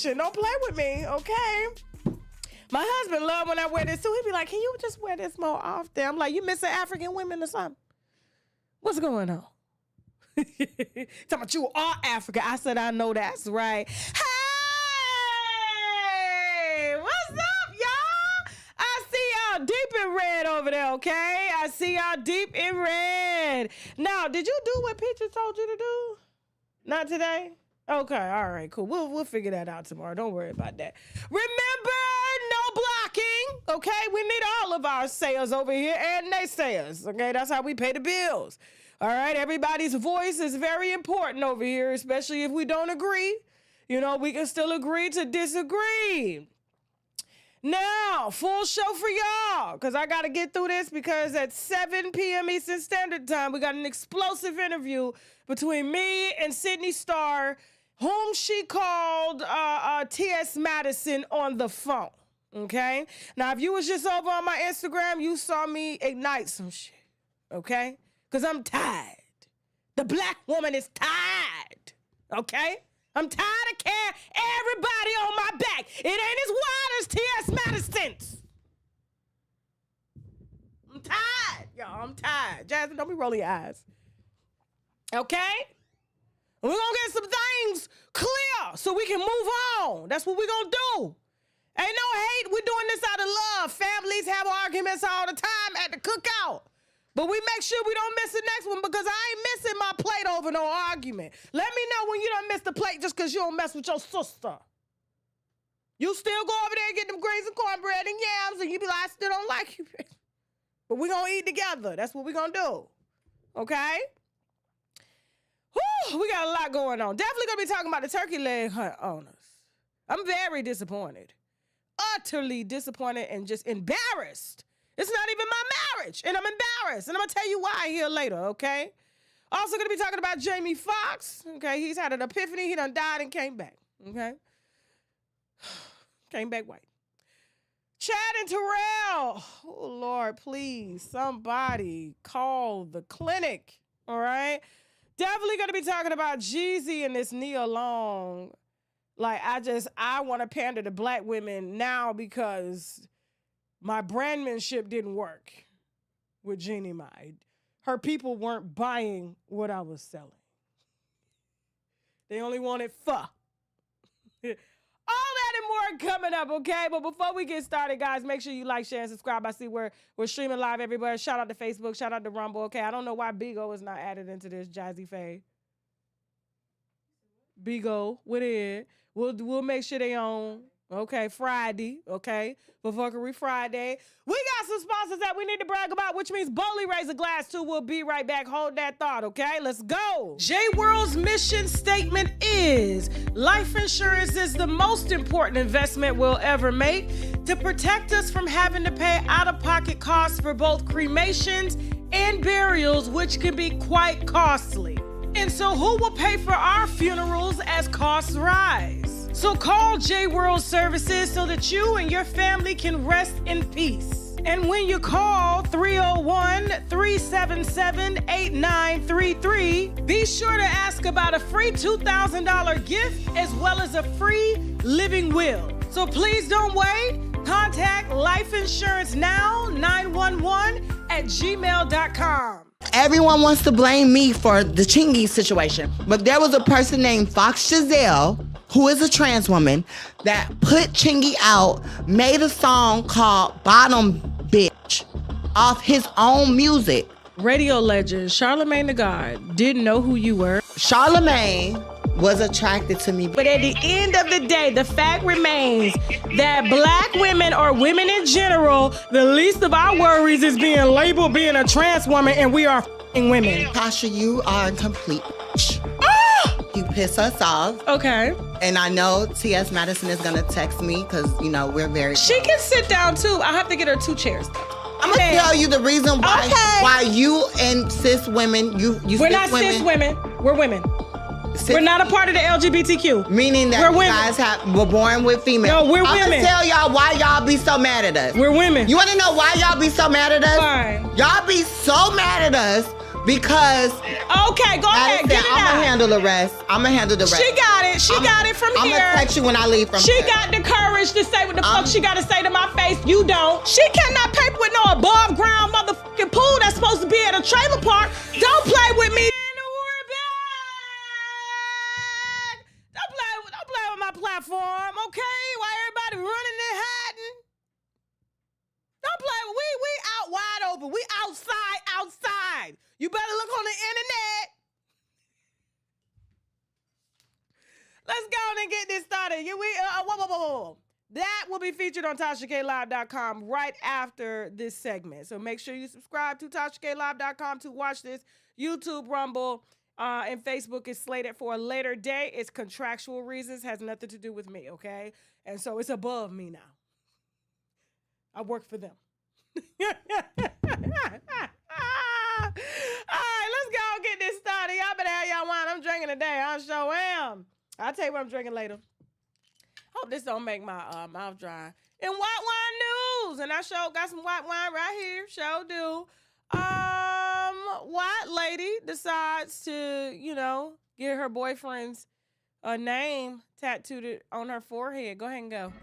Don't play with me, okay? My husband love when I wear this too. He be like, can you just wear this more often? I'm like, you missing African women or something? What's going on? Talking about you are African. I said, I know that's right. Hey, what's up, y'all? I see y'all deep in red over there, okay? I see y'all deep in red. Now, did you do what Peaches told you to do? Not today? Okay, all right, cool. We'll figure that out tomorrow. Don't worry about that. Remember, no blocking, okay? We need all of our sayers over here and naysayers, okay? That's how we pay the bills, all right? Everybody's voice is very important over here, especially if we don't agree. You know, we can still agree to disagree. Now, full show for y'all, because I got to get through this because at 7 p.m. Eastern Standard Time, we got an explosive interview between me and Sydney Starr, whom she called T.S. Madison on the phone, okay? Now, if you was just over on my Instagram, you saw me ignite some shit, okay? Because I'm tired. The black woman is tired, okay? I'm tired of carrying everybody on my back. It ain't as wide as T.S. Madison's. I'm tired, y'all. I'm tired. Jasmine, don't be rolling your eyes. Okay? We're going to get some things clear so we can move on. That's what we're going to do. Ain't no hate. We're doing this out of love. Families have arguments all the time at the cookout. But we make sure we don't miss the next one because I ain't missing my plate over no argument. Let me know when you done miss the plate just because you don't mess with your sister. You still go over there and get them greens and cornbread and yams and you be like, I still don't like you. But we going to eat together. That's what we going to do. Okay? Whew, we got a lot going on. Definitely going to be talking about the turkey leg hunt owners. I'm very disappointed. Utterly disappointed and just embarrassed. It's not even my marriage, and I'm embarrassed, and I'm going to tell you why here later, okay? Also going to be talking about Jamie Foxx, okay? He's had an epiphany. He done died and came back, okay? Came back white. Chad and Terrell. Oh, Lord, please, somebody call the clinic, all right? Definitely going to be talking about Jeezy and this Nia Long. Like, I want to pander to black women now because my brandmanship didn't work with Jeannie Mai. Her people weren't buying what I was selling. They only wanted pho. All that and more coming up, okay? But before we get started, guys, make sure you like, share, and subscribe. I see we're streaming live everywhere. Shout out to Facebook. Shout out to Rumble, okay? I don't know why Bigo is not added into this Jazzy Faye. Bigo, what is it? We'll make sure they on. Okay, Friday, okay? Buffookery Friday. We got some sponsors that we need to brag about, which means Bowley Razor Glass 2 will be right back. Hold that thought, okay? Let's go. J-World's mission statement is, life insurance is the most important investment we'll ever make to protect us from having to pay out-of-pocket costs for both cremations and burials, which can be quite costly. And so who will pay for our funerals as costs rise? So call J-World Services so that you and your family can rest in peace. And when you call 301-377-8933, be sure to ask about a free $2,000 gift as well as a free living will. So please don't wait. Contact lifeinsurancenow911@gmail.com. Everyone wants to blame me for the Chingy situation, but there was a person named Fox Giselle, who is a trans woman, that put Chingy out, made a song called Bottom Bitch off his own music. Radio legend Charlamagne the God didn't know who you were. Charlamagne was attracted to me. But at the end of the day, the fact remains that black women or women in general, the least of our worries is being labeled being a trans woman, and we are f***ing women. Tasha, you are a complete bitch. You piss us off. Okay. And I know T.S. Madison is going to text me because, you know, we're very... She can sit down, too. I'll have to get her 2 chairs, though. I'm going to tell you the reason why you and cis women, We're not cis women. We're women. We're not a part of the LGBTQ. Meaning that you guys were born with female. No, we're women. I'm going to tell y'all why y'all be so mad at us. We're women. You want to know why y'all be so mad at us? Fine. Y'all be so mad at us because... Okay, go ahead. Get it out. I'm going to handle the rest. I'm going to handle the rest. She got it. She got it from here. I'm going to text you when I leave from here. She got the courage to say what the fuck she got to say to my face. You don't. She cannot pay with no above ground motherfucking pool that's supposed to be at a trailer park. Don't play with me. Don't play with my platform, okay? Why everybody running and hiding? Don't play with we out wide open. We outside. You better look on the internet. Let's go and get this started. Whoa. That will be featured on TashaKLive.com right after this segment. So make sure you subscribe to TashaKLive.com to watch this. YouTube, Rumble, and Facebook is slated for a later day. It's contractual reasons, has nothing to do with me, okay? And so it's above me now. I work for them. All right, let's go get this started. Y'all better have y'all wine. I'm drinking today. I sure am. I'll tell you what I'm drinking later. Hope this don't make my mouth dry. In white wine news, and I sure got some white wine right here. Sure do. White lady decides to, get her boyfriend's name tattooed on her forehead. Go ahead and go.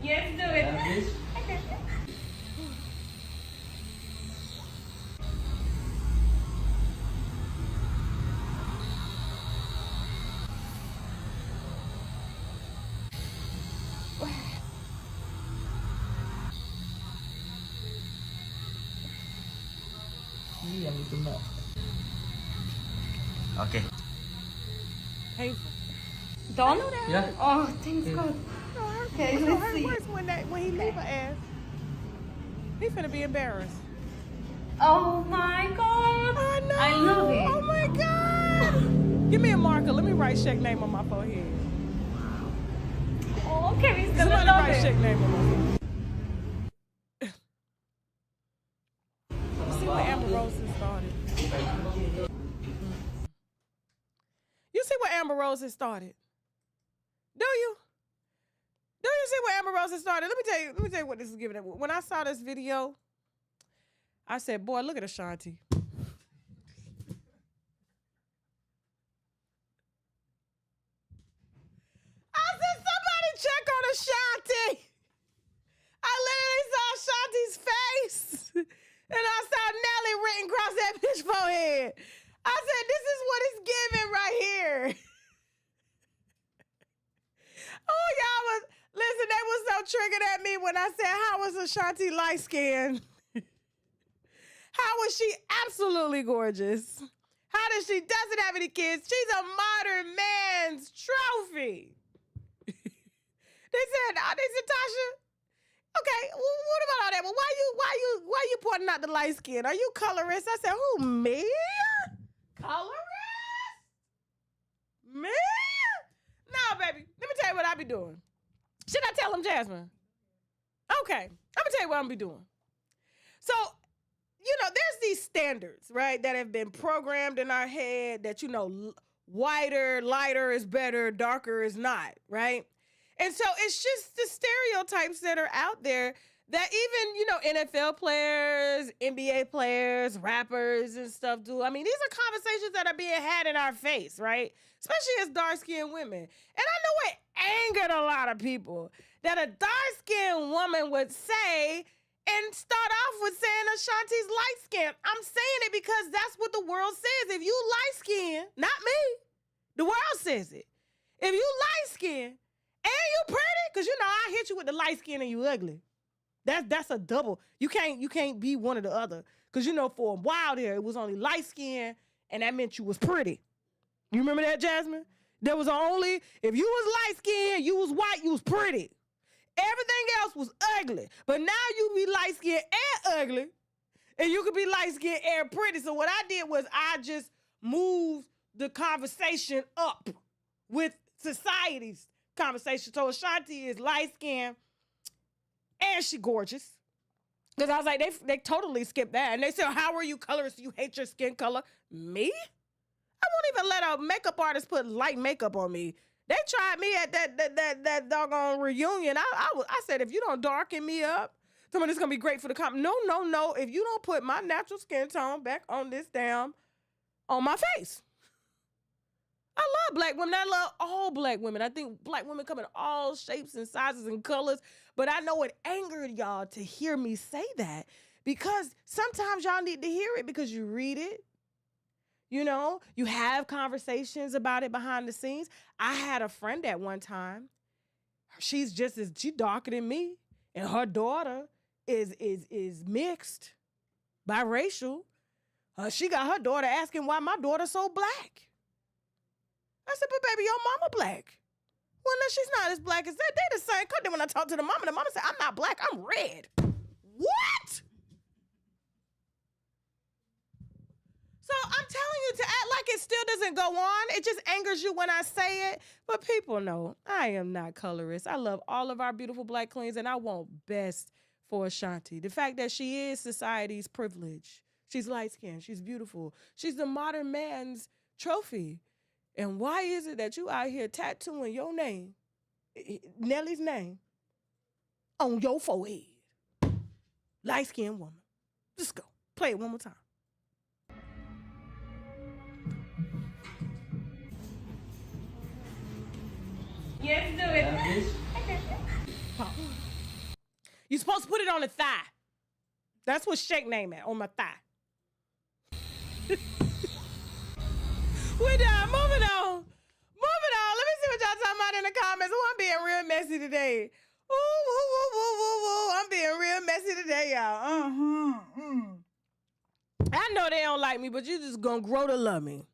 Yes, do it. Okay. Okay. Painful. Done? Yeah. Oh, thanks God. Okay, let's see. When he leave her ass, he finna be embarrassed. Oh my God. I know. I love it. Oh my God. Give me a marker. Let me write Shaq name on my forehead. Oh, Kevin's gonna Somebody love write it. Shaq name on my forehead. You see where Amber Rose has started? You see where Amber Rose has started? Do you? Do you see where Amber Rose has started? Let me tell you what this is giving it. When I saw this video, I said, boy, look at Ashanti. I said, somebody check on Ashanti. I literally saw Ashanti's face. And I saw Nelly written across that bitch forehead. I said, this is what it's giving right here. Oh, y'all was, listen, they was so triggered at me when I said, how was Ashanti light-skinned? How was she absolutely gorgeous? How does she doesn't have any kids? She's a modern man's trophy. They said, Tasha, okay, well, what about all that? Well, why you pointing out the light skin? Are you colorist? I said, who, me? Colorist? Me? No, baby. Let me tell you what I be doing. Should I tell him, Jasmine? Okay. I'm going to tell you what I'm going to be doing. So, there's these standards, right, that have been programmed in our head that, whiter, lighter is better, darker is not, right? And so it's just the stereotypes that are out there that even, NFL players, NBA players, rappers and stuff do. I mean, these are conversations that are being had in our face, right? Especially as dark-skinned women. And I know it angered a lot of people that a dark-skinned woman would say and start off with saying Ashanti's light-skinned. I'm saying it because that's what the world says. If you light-skinned, not me, the world says it. If you light-skinned and you pretty, because I hit you with the light-skin and you ugly. That's a double. You can't be one or the other. Because for a while there, it was only light skin, and that meant you was pretty. You remember that, Jasmine? There was only, if you was light skin, you was white, you was pretty. Everything else was ugly. But now you be light skin and ugly, and you could be light skin and pretty. So what I did was I just moved the conversation up with society's conversation. So Ashanti is light skin and she gorgeous. Because I was like, they totally skipped that. And they said, how are you colorist? You hate your skin color? Me? I won't even let a makeup artist put light makeup on me. They tried me at that doggone reunion. I said, if you don't darken me up, somebody's going to be great for the No. If you don't put my natural skin tone back on on my face. I love black women. I love all black women. I think black women come in all shapes and sizes and colors. But I know it angered y'all to hear me say that because sometimes y'all need to hear it because you read it. You have conversations about it behind the scenes. I had a friend at one time. She's darker than me. And her daughter is mixed, biracial. She got her daughter asking why my daughter's so black. I said, but baby, your mama black. Well, no, she's not as black as that. They the same color. Then when I talked to the mama said, I'm not black, I'm red. What? So I'm telling you to act like it still doesn't go on. It just angers you when I say it. But people know I am not colorist. I love all of our beautiful black queens, and I want best for Ashanti. The fact that she is society's privilege. She's light-skinned. She's beautiful. She's the modern man's trophy. And why is it that you out here tattooing your name, Nelly's name, on your forehead? Light-skinned woman. Just go. Play it one more time. Yes, do it. You're supposed to put it on the thigh. That's what Shake name at, on my thigh. We're done. Moving on. Let me see what y'all talking about in the comments. I'm being real messy today. Ooh. I'm being real messy today, y'all. I know they don't like me, but you just gonna grow to love me.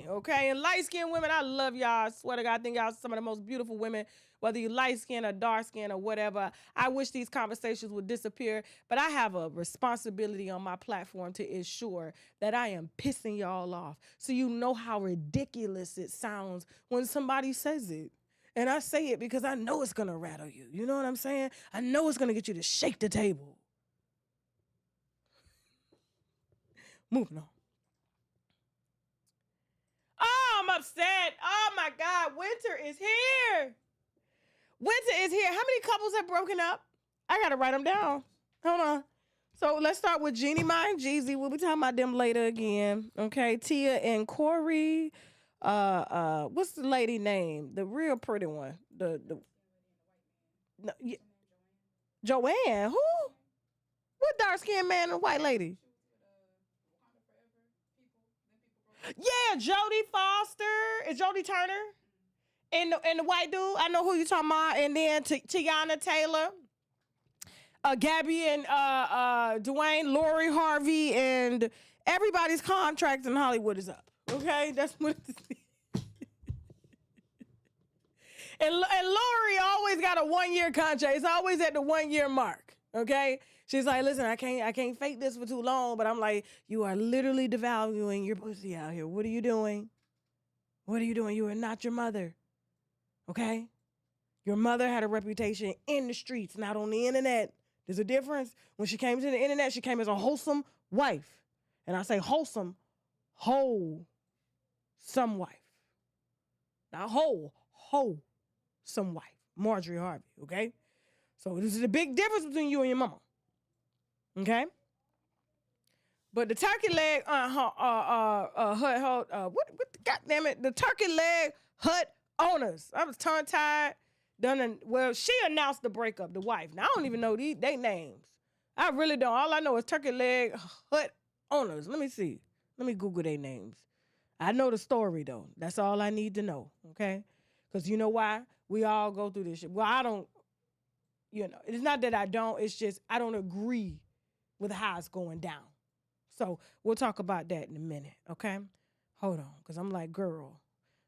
Okay? And light-skinned women, I love y'all. I swear to God, I think y'all some of the most beautiful women, whether you light-skinned or dark-skinned or whatever. I wish these conversations would disappear, but I have a responsibility on my platform to ensure that I am pissing y'all off so you know how ridiculous it sounds when somebody says it. And I say it because I know it's going to rattle you. You know what I'm saying? I know it's going to get you to shake the table. Moving on. Oh, I'm upset. Oh, my God. Winter is here. How many couples have broken up? I got to write them down. Hold on. So let's start with Jeannie Ma and Jeezy. We'll be talking about them later again. Okay. Tia and Corey. What's the lady name? The real pretty one. Joanne. Who? What dark-skinned man and white lady? Yeah, Jodie Foster. Is Jodie Turner? And the white dude. I know who you're talking about. And then Tiana Taylor. Gabby and Dwayne, Lori Harvey, and everybody's contract in Hollywood is up. Okay? That's what it is. And Lori always got a 1-year contract. It's always at the 1-year mark. Okay? She's like, listen, I can't fake this for too long, but I'm like, you are literally devaluing your pussy out here. What are you doing? You are not your mother. Okay? Your mother had a reputation in the streets, not on the internet. There's a difference. When she came to the internet, she came as a wholesome wife. And I say wholesome, wholesome wife. Not wholesome wife. Marjorie Harvey, okay? So this is a big difference between you and your mama. Okay? But the turkey leg hut, what the goddamn it, the turkey leg hut owners. I was tongue-tied. Well, she announced the breakup, the wife. Now, I don't even know they names. I really don't. All I know is turkey leg hut owners. Let me see. Let me Google their names. I know the story, though. That's all I need to know, okay? Because you know why? We all go through this shit. Well, I don't, it's not that I don't. It's just I don't agree with how it's going down. So we'll talk about that in a minute, okay? Hold on, because I'm like, girl,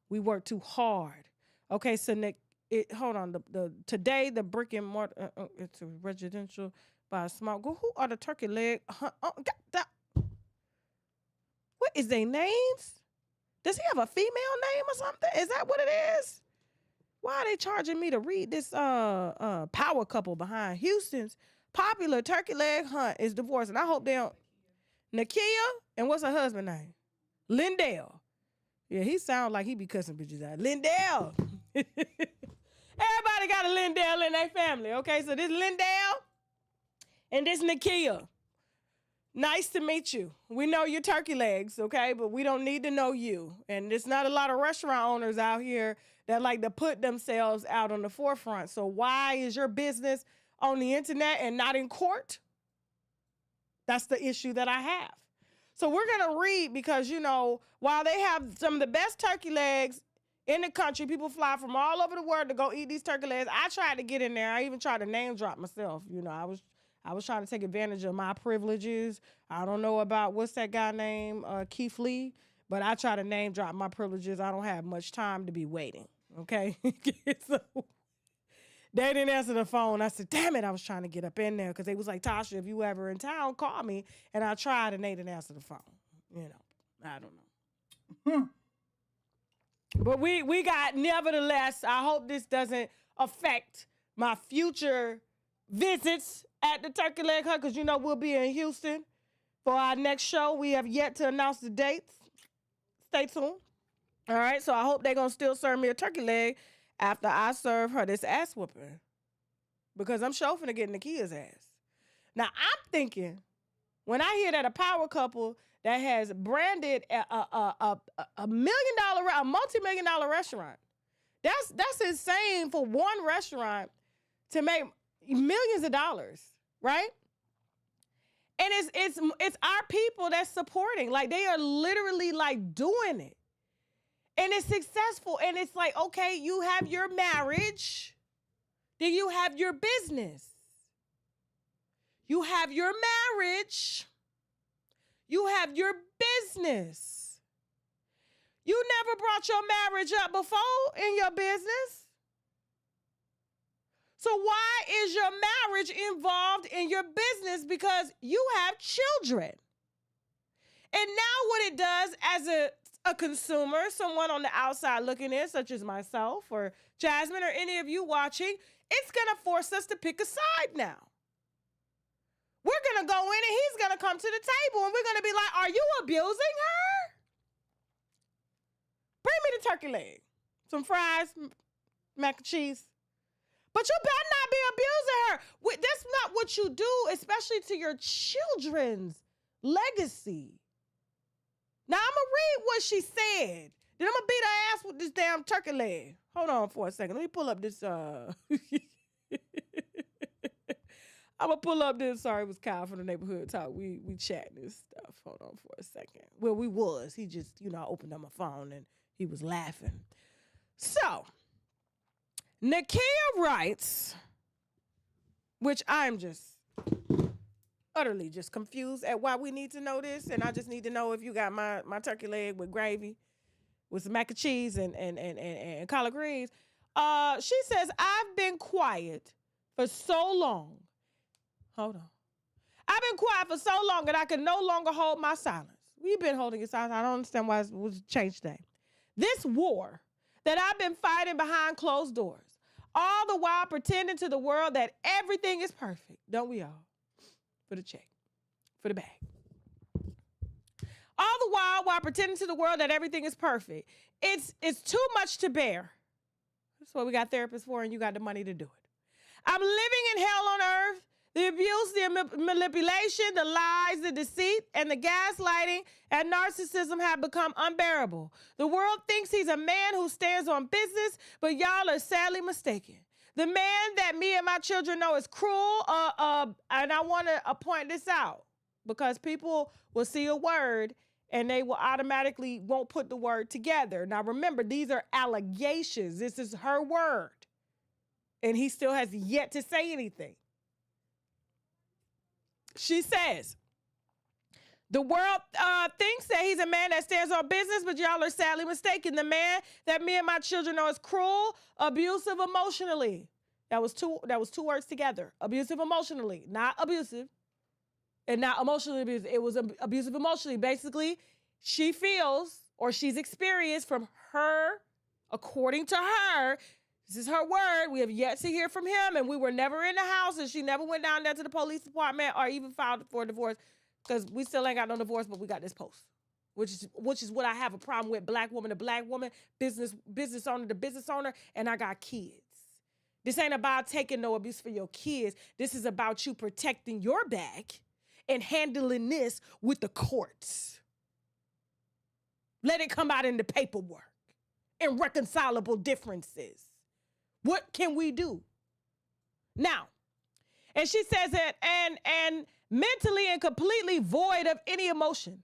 we work too hard. Okay, so Nick, hold on. Today, the brick and mortar, it's a residential by a small. Who are the turkey leg? What is their names? Does he have a female name or something? Is that what it is? Why are they charging me to read this power couple behind Houston's popular turkey leg hunt is divorced? And I hope they don't. Nakia, and what's her husband's name? Lindell. Yeah, he sounds like he be cussing bitches out. Lindell. Everybody got a Lindell in their family, okay? So this Lindell and this Nakia. Nice to meet you. We know your turkey legs, okay? But we don't need to know you. And there's not a lot of restaurant owners out here that like to put themselves out on the forefront. So why is your business on the internet and not in court? That's the issue that I have. So we're going to read because, while they have some of the best turkey legs in the country, people fly from all over the world to go eat these turkey legs. I tried to get in there. I even tried to name drop myself. I was trying to take advantage of my privileges. I don't know about what's that guy named Keith Lee, but I try to name drop my privileges. I don't have much time to be waiting, okay? So they didn't answer the phone. I said, damn it, I was trying to get up in there because they was like, Tasha, if you ever in town, call me. And I tried and they didn't answer the phone. I don't know. But we got, nevertheless, I hope this doesn't affect my future visits at the turkey leg hut because we'll be in Houston for our next show. We have yet to announce the dates. Stay tuned. All right, so I hope they're going to still serve me a turkey leg after I serve her this ass whooping because I'm sure finna get Nakia's ass. Now, I'm thinking when I hear that a power couple that has branded a multi-million-dollar restaurant, that's insane for one restaurant to make millions of dollars, right? And it's our people that's supporting. Like they are literally like doing it. And it's successful. And it's like, okay, you have your marriage, then you have your business. You have your marriage, you have your business. You never brought your marriage up before in your business. So why is your marriage involved in your business? Because you have children. And now what it does as a consumer, someone on the outside looking in, such as myself or Jasmine or any of you watching, it's going to force us to pick a side now. We're going to go in and he's going to come to the table and we're going to be like, are you abusing her? Bring me the turkey leg, some fries, mac and cheese. But you better not be abusing her. That's not what you do, especially to your children's legacy. Now, I'm going to read what she said. Then I'm going to beat her ass with this damn turkey leg. Hold on for a second. Let me pull up this. I'm going to pull up this. Sorry, it was Kyle from the Neighborhood Talk. We chatting this stuff. Hold on for a second. Well, we was. He just, I opened up my phone and he was laughing. So, Nakia writes, which I'm just utterly just confused at why we need to know this. And I just need to know if you got my turkey leg with gravy, with some mac and cheese and collard greens. She says, I've been quiet for so long. Hold on. I've been quiet for so long that I can no longer hold my silence. We've been holding your silence. I don't understand why it was changed today. This war that I've been fighting behind closed doors, all the while pretending to the world that everything is perfect. Don't we all? For the check, for the bag. All the while pretending to the world that everything is perfect. It's too much to bear. That's what we got therapists for, and you got the money to do it. I'm living in hell on earth. The abuse, the manipulation, the lies, the deceit, and the gaslighting and narcissism have become unbearable. The world thinks he's a man who stands on business, but y'all are sadly mistaken. The man that me and my children know is cruel, and I want to point this out because people will see a word and they will automatically won't put the word together. Now remember, these are allegations. This is her word. And he still has yet to say anything. She says, the world thinks that he's a man that stands on business, but y'all are sadly mistaken. The man that me and my children know is cruel, abusive emotionally. That was two words together. Abusive emotionally, not abusive, and not emotionally abusive. It was abusive emotionally. Basically, she feels or she's experienced from her, according to her, this is her word. We have yet to hear from him, and we were never in the house, and she never went down there to the police department or even filed for a divorce because we still ain't got no divorce, but we got this post, which is what I have a problem with. Black woman to black woman, business owner to business owner, and I got kids. This ain't about taking no abuse for your kids. This is about you protecting your back and handling this with the courts. Let it come out in the paperwork and reconcilable differences. What can we do? Now, and she says that, and mentally and completely void of any emotion.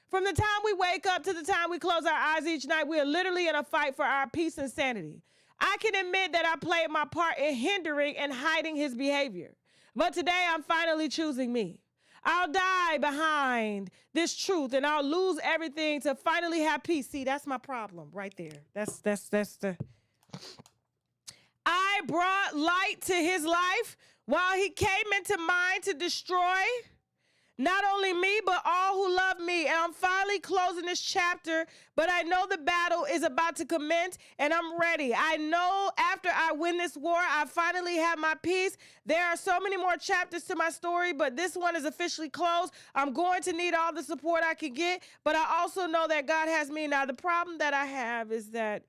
From the time we wake up to the time we close our eyes each night, we are literally in a fight for our peace and sanity. I can admit that I played my part in hindering and hiding his behavior. But today I'm finally choosing me. I'll die behind this truth and I'll lose everything to finally have peace. See, that's my problem right there. That's the... I brought light to his life while he came into mine to destroy not only me, but all who love me. And I'm finally closing this chapter, but I know the battle is about to commence and I'm ready. I know after I win this war, I finally have my peace. There are so many more chapters to my story, but this one is officially closed. I'm going to need all the support I can get, but I also know that God has me. Now, the problem that I have is that,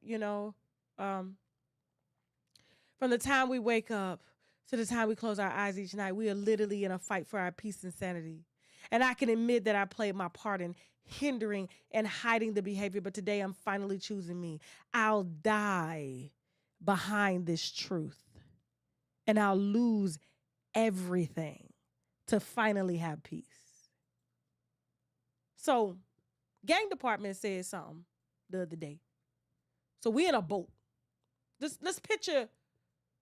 from the time we wake up to the time we close our eyes each night, we are literally in a fight for our peace and sanity. And I can admit that I played my part in hindering and hiding the behavior, but today I'm finally choosing me. I'll die behind this truth, and I'll lose everything to finally have peace. So, gang department said something the other day. So we in a boat. Let's picture...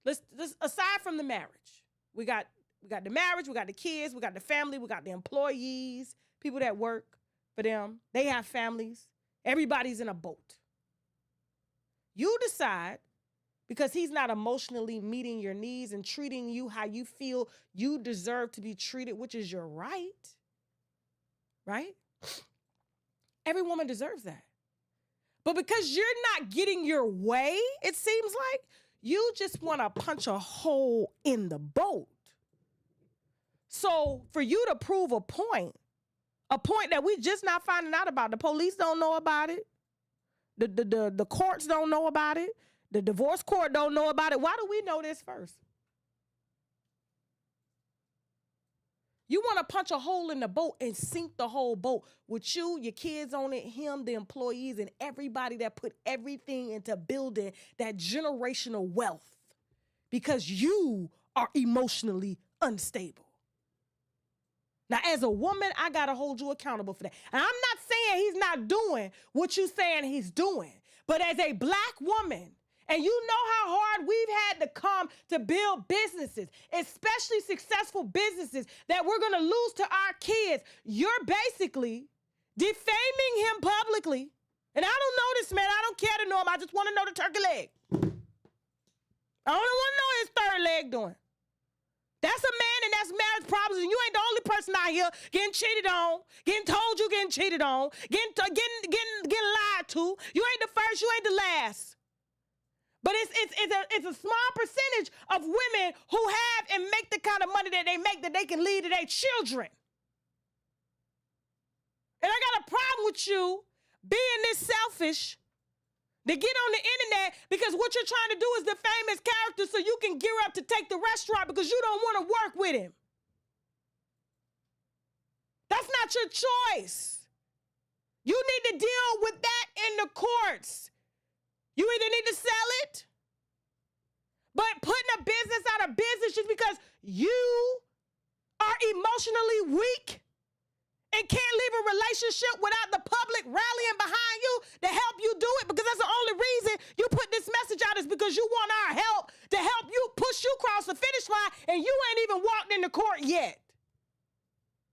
Let's aside from the marriage, we got the marriage, we got the kids, we got the family, we got the employees, people that work for them. They have families. Everybody's in a boat. You decide, because he's not emotionally meeting your needs and treating you how you feel you deserve to be treated, which is your right? Every woman deserves that. But because you're not getting your way, it seems like, you just want to punch a hole in the boat. So for you to prove a point that we just not finding out about, the police don't know about it, the courts don't know about it, the divorce court don't know about it. Why do we know this first? You want to punch a hole in the boat and sink the whole boat with you, your kids on it, him, the employees, and everybody that put everything into building that generational wealth because you are emotionally unstable. Now, as a woman, I got to hold you accountable for that. And I'm not saying he's not doing what you're saying he's doing, but as a black woman, and you know how hard we've had to come to build businesses, especially successful businesses that we're going to lose to our kids. You're basically defaming him publicly. And I don't know this man. I don't care to know him. I just want to know the turkey leg. I don't want to know his third leg doing. That's a man and that's marriage problems. And you ain't the only person out here getting cheated on, getting told you getting cheated on, getting lied to. You ain't the first, you ain't the last. But it's a small percentage of women who have and make the kind of money that they make that they can lead to their children. And I got a problem with you being this selfish to get on the internet because Because what you're trying to do is defame his character so you can gear up to take the restaurant because you don't want to work with him. That's not your choice. You need to deal with that in the courts. You either need to sell it, but putting a business out of business just because you are emotionally weak and can't leave a relationship without the public rallying behind you to help you do it, because that's the only reason you put this message out is because you want our help to help you push you across the finish line, and you ain't even walked in the court yet.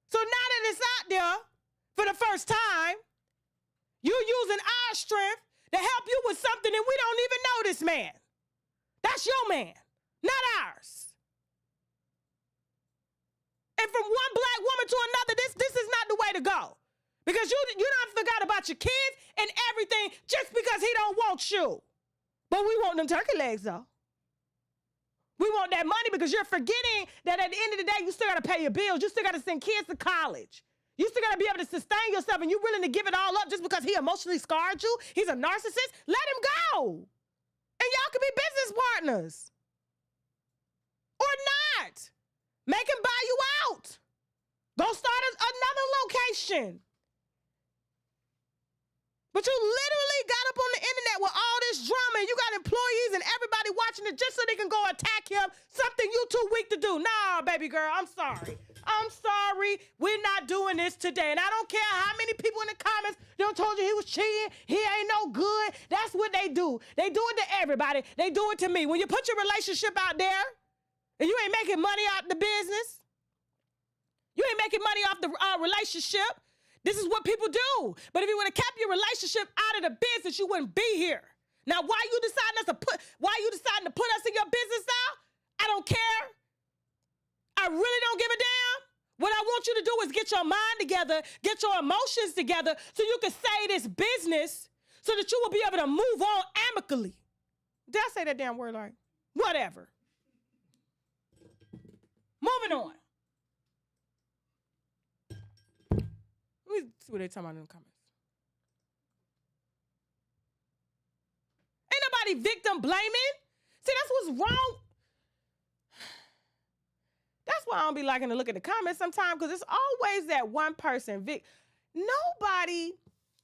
So now that it's out there for the first time, you using our strength to help you with something and we don't even know this man. That's your man, not ours. And from one black woman to another, this is not the way to go. Because you done forgot about your kids and everything just because he don't want you. But we want them turkey legs, though. We want that money because you're forgetting that at the end of the day, you still got to pay your bills. You still got to send kids to college. You still got to be able to sustain yourself, and you're willing to give it all up just because he emotionally scarred you? He's a narcissist? Let him go. And y'all can be business partners. Or not. Make him buy you out. Go start another location. But you literally got up on the internet with all this drama, and you got employees and everybody watching it just so they can go attack him, something you too weak to do. Nah, baby girl, I'm sorry. I'm sorry. We're not doing this today. And I don't care how many people in the comments done told you he was cheating, he ain't no good. That's what they do. They do it to everybody. They do it to me. When you put your relationship out there and you ain't making money out the business, you ain't making money off the relationship, this is what people do. But if you would have kept your relationship out of the business, you wouldn't be here. Now, why you deciding to put us in your business now? I don't care. I really don't give a damn. What I want you to do is get your mind together, get your emotions together, so you can say this business so that you will be able to move on amicably. Did I say that damn word right? Whatever. Moving on. Let me see what they're talking about in the comments. Ain't nobody victim blaming. See, that's what's wrong. That's why I don't be liking to look at the comments sometimes, because it's always that one person. Nobody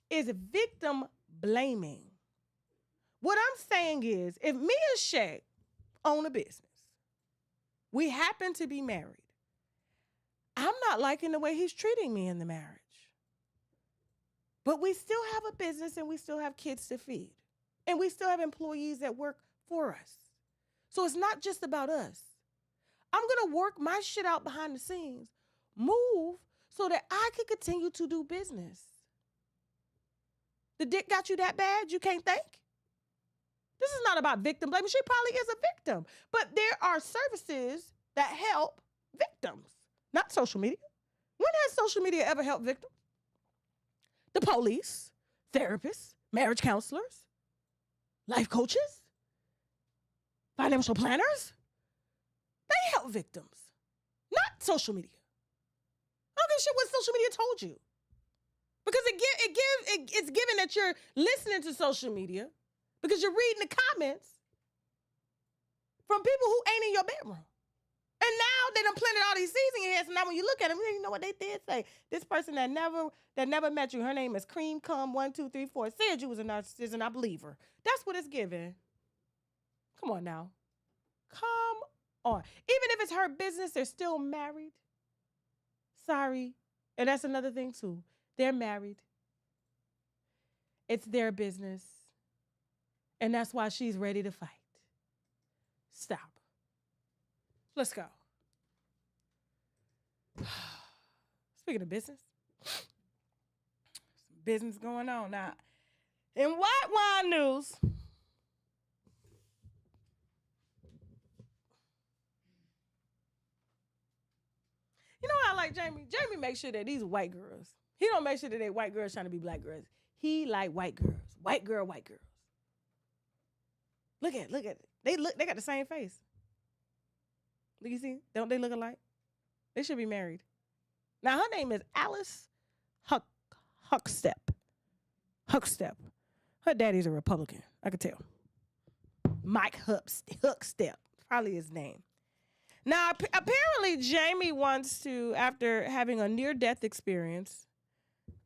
is victim blaming. What I'm saying is, if me and Shaq own a business, we happen to be married, I'm not liking the way he's treating me in the marriage. But we still have a business and we still have kids to feed. And we still have employees that work for us. So it's not just about us. I'm going to work my shit out behind the scenes, move so that I can continue to do business. The dick got you that bad you can't think? This is not about victim blaming. She probably is a victim. But there are services that help victims, not social media. When has social media ever helped victims? The police, therapists, marriage counselors, life coaches, financial planners. They help victims, not social media. I don't give a shit what social media told you. Because it's given that you're listening to social media because you're reading the comments from people who ain't in your bedroom. And now they done planted all these seeds in your head. So now when you look at them, you know what they did say. This person that never met you, her name is Cream Cum 1234, said you was a narcissist, and I believe her. That's what it's giving. Come on now. Come on. Even if it's her business, they're still married. Sorry. And that's another thing too. They're married. It's their business. And that's why she's ready to fight. Stop. Let's go. Speaking of business, some business going on now. In white wine news, you know how I like Jamie? Jamie makes sure that these white girls, he don't make sure that they white girls trying to be black girls. He like white girls. White girls. Look at it. They got the same face. Look, you see? Don't they look alike? They should be married. Now, her name is Alice Huckstep. Her daddy's a Republican. I could tell. Mike Hookstep, probably his name. Now, apparently, Jamie wants to, after having a near-death experience,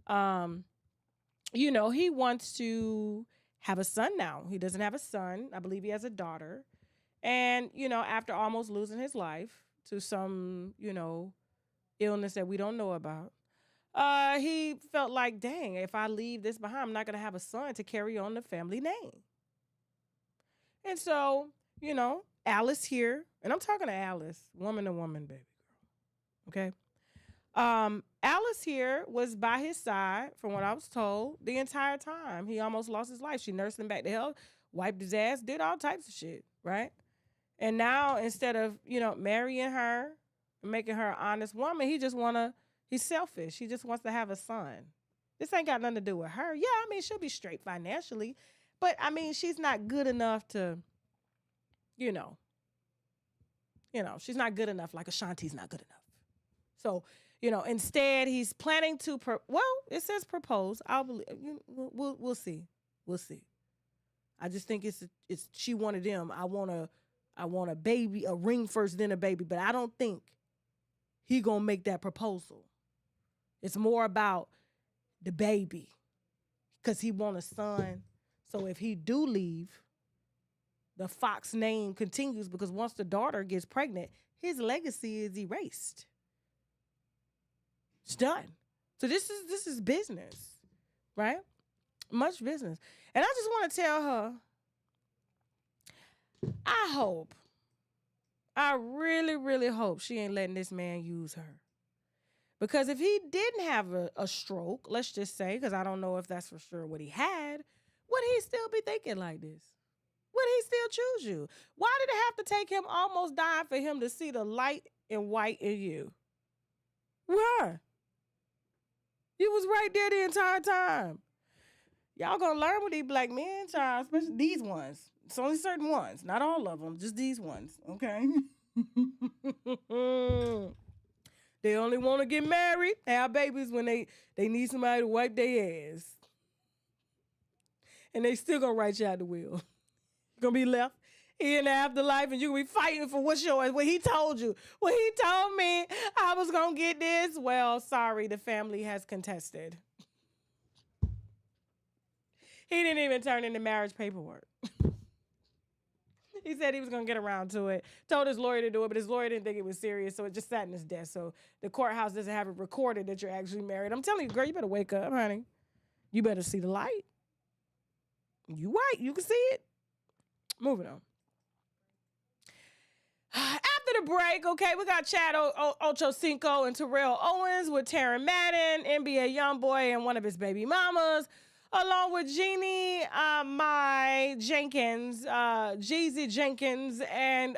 he wants to have a son now. He doesn't have a son. I believe he has a daughter. And, after almost losing his life to some, illness that we don't know about, he felt like, dang, if I leave this behind, I'm not going to have a son to carry on the family name. And so, Alice here, and I'm talking to Alice, woman to woman, baby girl, okay? Alice here was by his side, from what I was told, the entire time. He almost lost his life. She nursed him back to health, wiped his ass, did all types of shit, right? And now, instead of, marrying her, making her an honest woman, he's selfish. He just wants to have a son. This ain't got nothing to do with her. Yeah, I mean, she'll be straight financially, but, I mean, she's not good enough to, she's not good enough like Ashanti's not good enough. So, instead he's planning to, it says propose. I'll believe, we'll see. We'll see. I just think it's she wanted him. I want a baby, a ring first, then a baby, but I don't think he gonna make that proposal. It's more about the baby because he want a son. So if he do leave, the Fox name continues because once the daughter gets pregnant, his legacy is erased. It's done. So this is business, right? Much business. And I just want to tell her, I really, really hope she ain't letting this man use her. Because if he didn't have a stroke, let's just say, because I don't know if that's for sure what he had, would he still be thinking like this? Would he still choose you? Why did it have to take him almost dying for him to see the light and white in you? Why? You was right there the entire time. Y'all gonna learn with these black men, child, especially these ones. It's only certain ones, not all of them, just these ones, okay? They only want to get married, have babies when they need somebody to wipe their ass. And they still gonna write you out the will. You're gonna be left in the afterlife and you're gonna be fighting for what's yours. What he told you. What he told me I was gonna get this. Well, sorry, the family has contested. He didn't even turn in the marriage paperwork. He said he was going to get around to it. Told his lawyer to do it, but his lawyer didn't think it was serious, so it just sat in his desk. So the courthouse doesn't have it recorded that you're actually married. I'm telling you, girl, you better wake up, honey. You better see the light. You white. You can see it. Moving on. After the break, okay, we got Chad Ochocinco and Terrell Owens with Taryn Madden, NBA YoungBoy, and one of his baby mamas, along with Jeannie, Jeezy Jenkins, and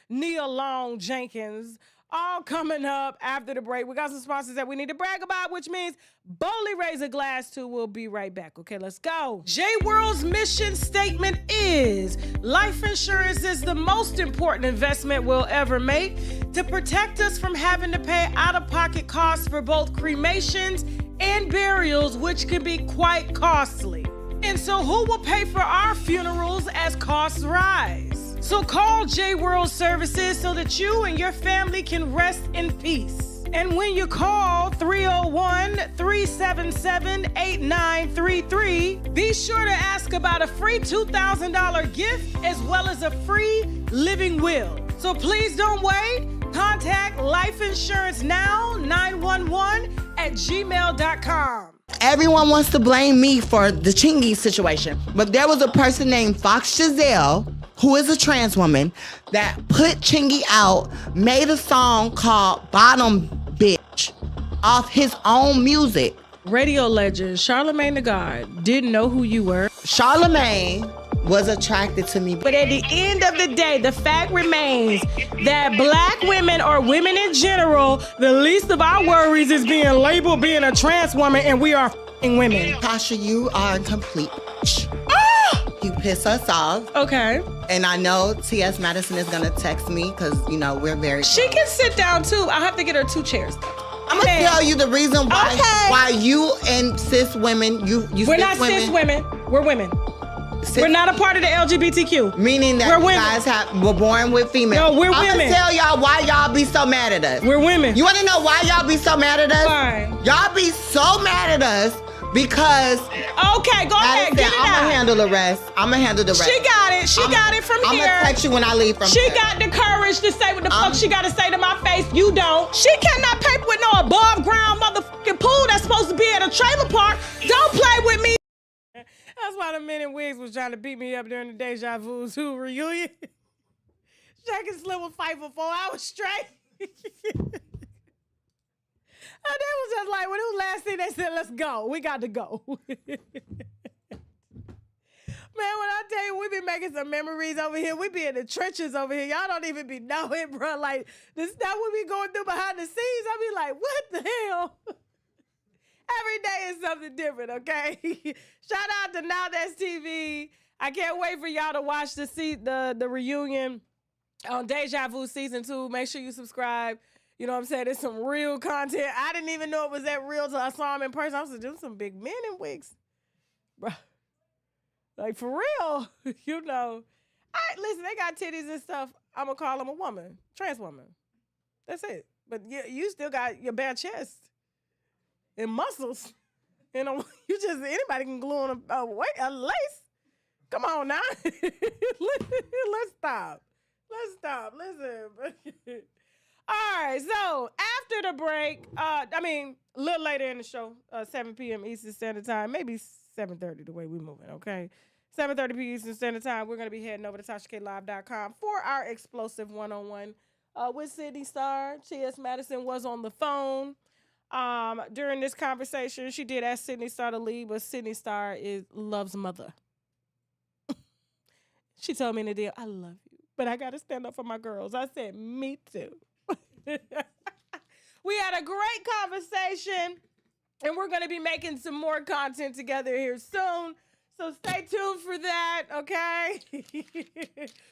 Nia Long Jenkins, all coming up after the break. We got some sponsors that we need to brag about, which means boldly raise a glass to. We'll be right back. Okay, let's go. J-World's mission statement is life insurance is the most important investment we'll ever make to protect us from having to pay out-of-pocket costs for both cremations and burials, which can be quite costly. And so who will pay for our funerals as costs rise? So call J-World Services so that you and your family can rest in peace. And when you call 301-377-8933, be sure to ask about a free $2,000 gift as well as a free living will. So please don't wait. Contact Life Insurance Now 911@gmail.com. Everyone wants to blame me for the Chingy situation, but there was a person named Fox Giselle, who is a trans woman, that put Chingy out, made a song called Bottom Bitch off his own music. Radio legend Charlemagne the God didn't know who you were. Charlemagne was attracted to me. But at the end of the day, the fact remains that black women or women in general, the least of our worries is being labeled being a trans woman, and we are f***ing women. Tasha, you are a complete bitch. You piss us off. Okay. And I know T.S. Madison is going to text me because, we're very She can sit down too. I'll have to get her 2 chairs. I'm going to tell you the reason why you and cis women, We're not cis women. We're women. We're not a part of the LGBTQ. Meaning that we're you women. guys were born with female. No, we're I'm women. gonna tell y'all why y'all be so mad at us. We're women. You wanna know why y'all be so mad at us? Fine. Y'all be so mad at us because okay, go ahead, get it I'm out. gonna handle the rest. I'm gonna handle the rest. She got it. She got it from I'm here. gonna text you when I leave from She here. got the courage to say what the fuck she gotta say to my face. You don't. She cannot pay with no above ground motherfucking pool that's supposed to be at a trailer park. Don't play with me. That's why the men in wigs was trying to beat me up during the Deja Vu 2 reunion. Shaq and Slim would fight for 4 hours straight. And they was just like, when it was last thing, they said, let's go. We got to go. Man, when I tell you, we be making some memories over here. We be in the trenches over here. Y'all don't even be knowing, bro. Like, the stuff we be going through behind the scenes, I be like, what the hell? Every day is something different, okay? Shout out to Now That's TV. I can't wait for y'all to watch the reunion on Deja Vu Season 2. Make sure you subscribe. You know what I'm saying? There's some real content. I didn't even know it was that real until I saw him in person. I was like, there's some big men in wigs. Bro. Like, for real. You know. Listen, they got titties and stuff. I'm going to call them a woman. Trans woman. That's it. But you still got your bare chest and muscles. You know, anybody can glue on a lace. Come on now. Let's stop. Listen. All right, so after the break, a little later in the show, 7 p.m. Eastern Standard Time, maybe 7:30 the way we're moving, okay? 7:30 p.m. Eastern Standard Time, we're going to be heading over to tashaklive.com for our explosive one-on-one with Sydney Starr. T.S. Madison was on the phone during this conversation. She did ask Sydney Starr to leave, but Sydney Starr loves mother. She told me in the deal, I love you, but I got to stand up for my girls. I said, me too. We had a great conversation, and we're going to be making some more content together here soon. So stay tuned for that, okay?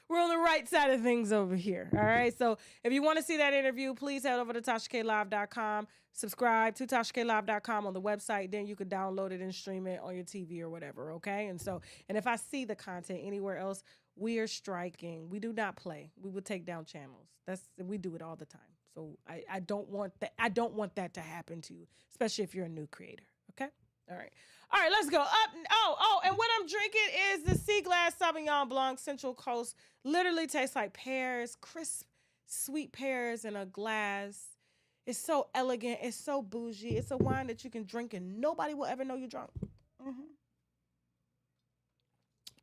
We're on the right side of things over here, all right? So if you want to see that interview, please head over to tashaklive.com. Subscribe to tashaklive.com on the website. Then you can download it and stream it on your TV or whatever, okay? And if I see the content anywhere else, we are striking. We do not play. We will take down channels. We do it all the time. So I don't want that. I don't want that to happen to you, especially if you're a new creator. Okay. All right, let's go up. And what I'm drinking is the Sea Glass Sauvignon Blanc Central Coast. Literally tastes like pears, crisp, sweet pears in a glass. It's so elegant. It's so bougie. It's a wine that you can drink and nobody will ever know you're drunk. Mm-hmm.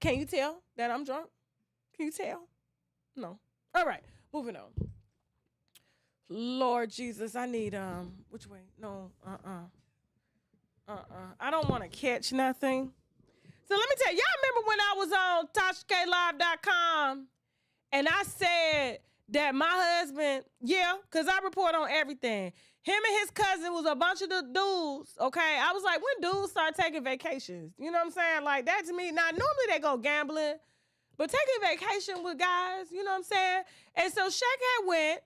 Can you tell that I'm drunk? Can you tell? No. All right, moving on. Lord Jesus, I need, which way? No, I don't want to catch nothing. So let me tell you, y'all remember when I was on tashaklive.com and I said that my husband, because I report on everything. Him and his cousin was a bunch of the dudes, okay? I was like, when dudes start taking vacations, you know what I'm saying? Like, that to me, now normally they go gambling, but taking vacation with guys, you know what I'm saying? And so Shaq had went,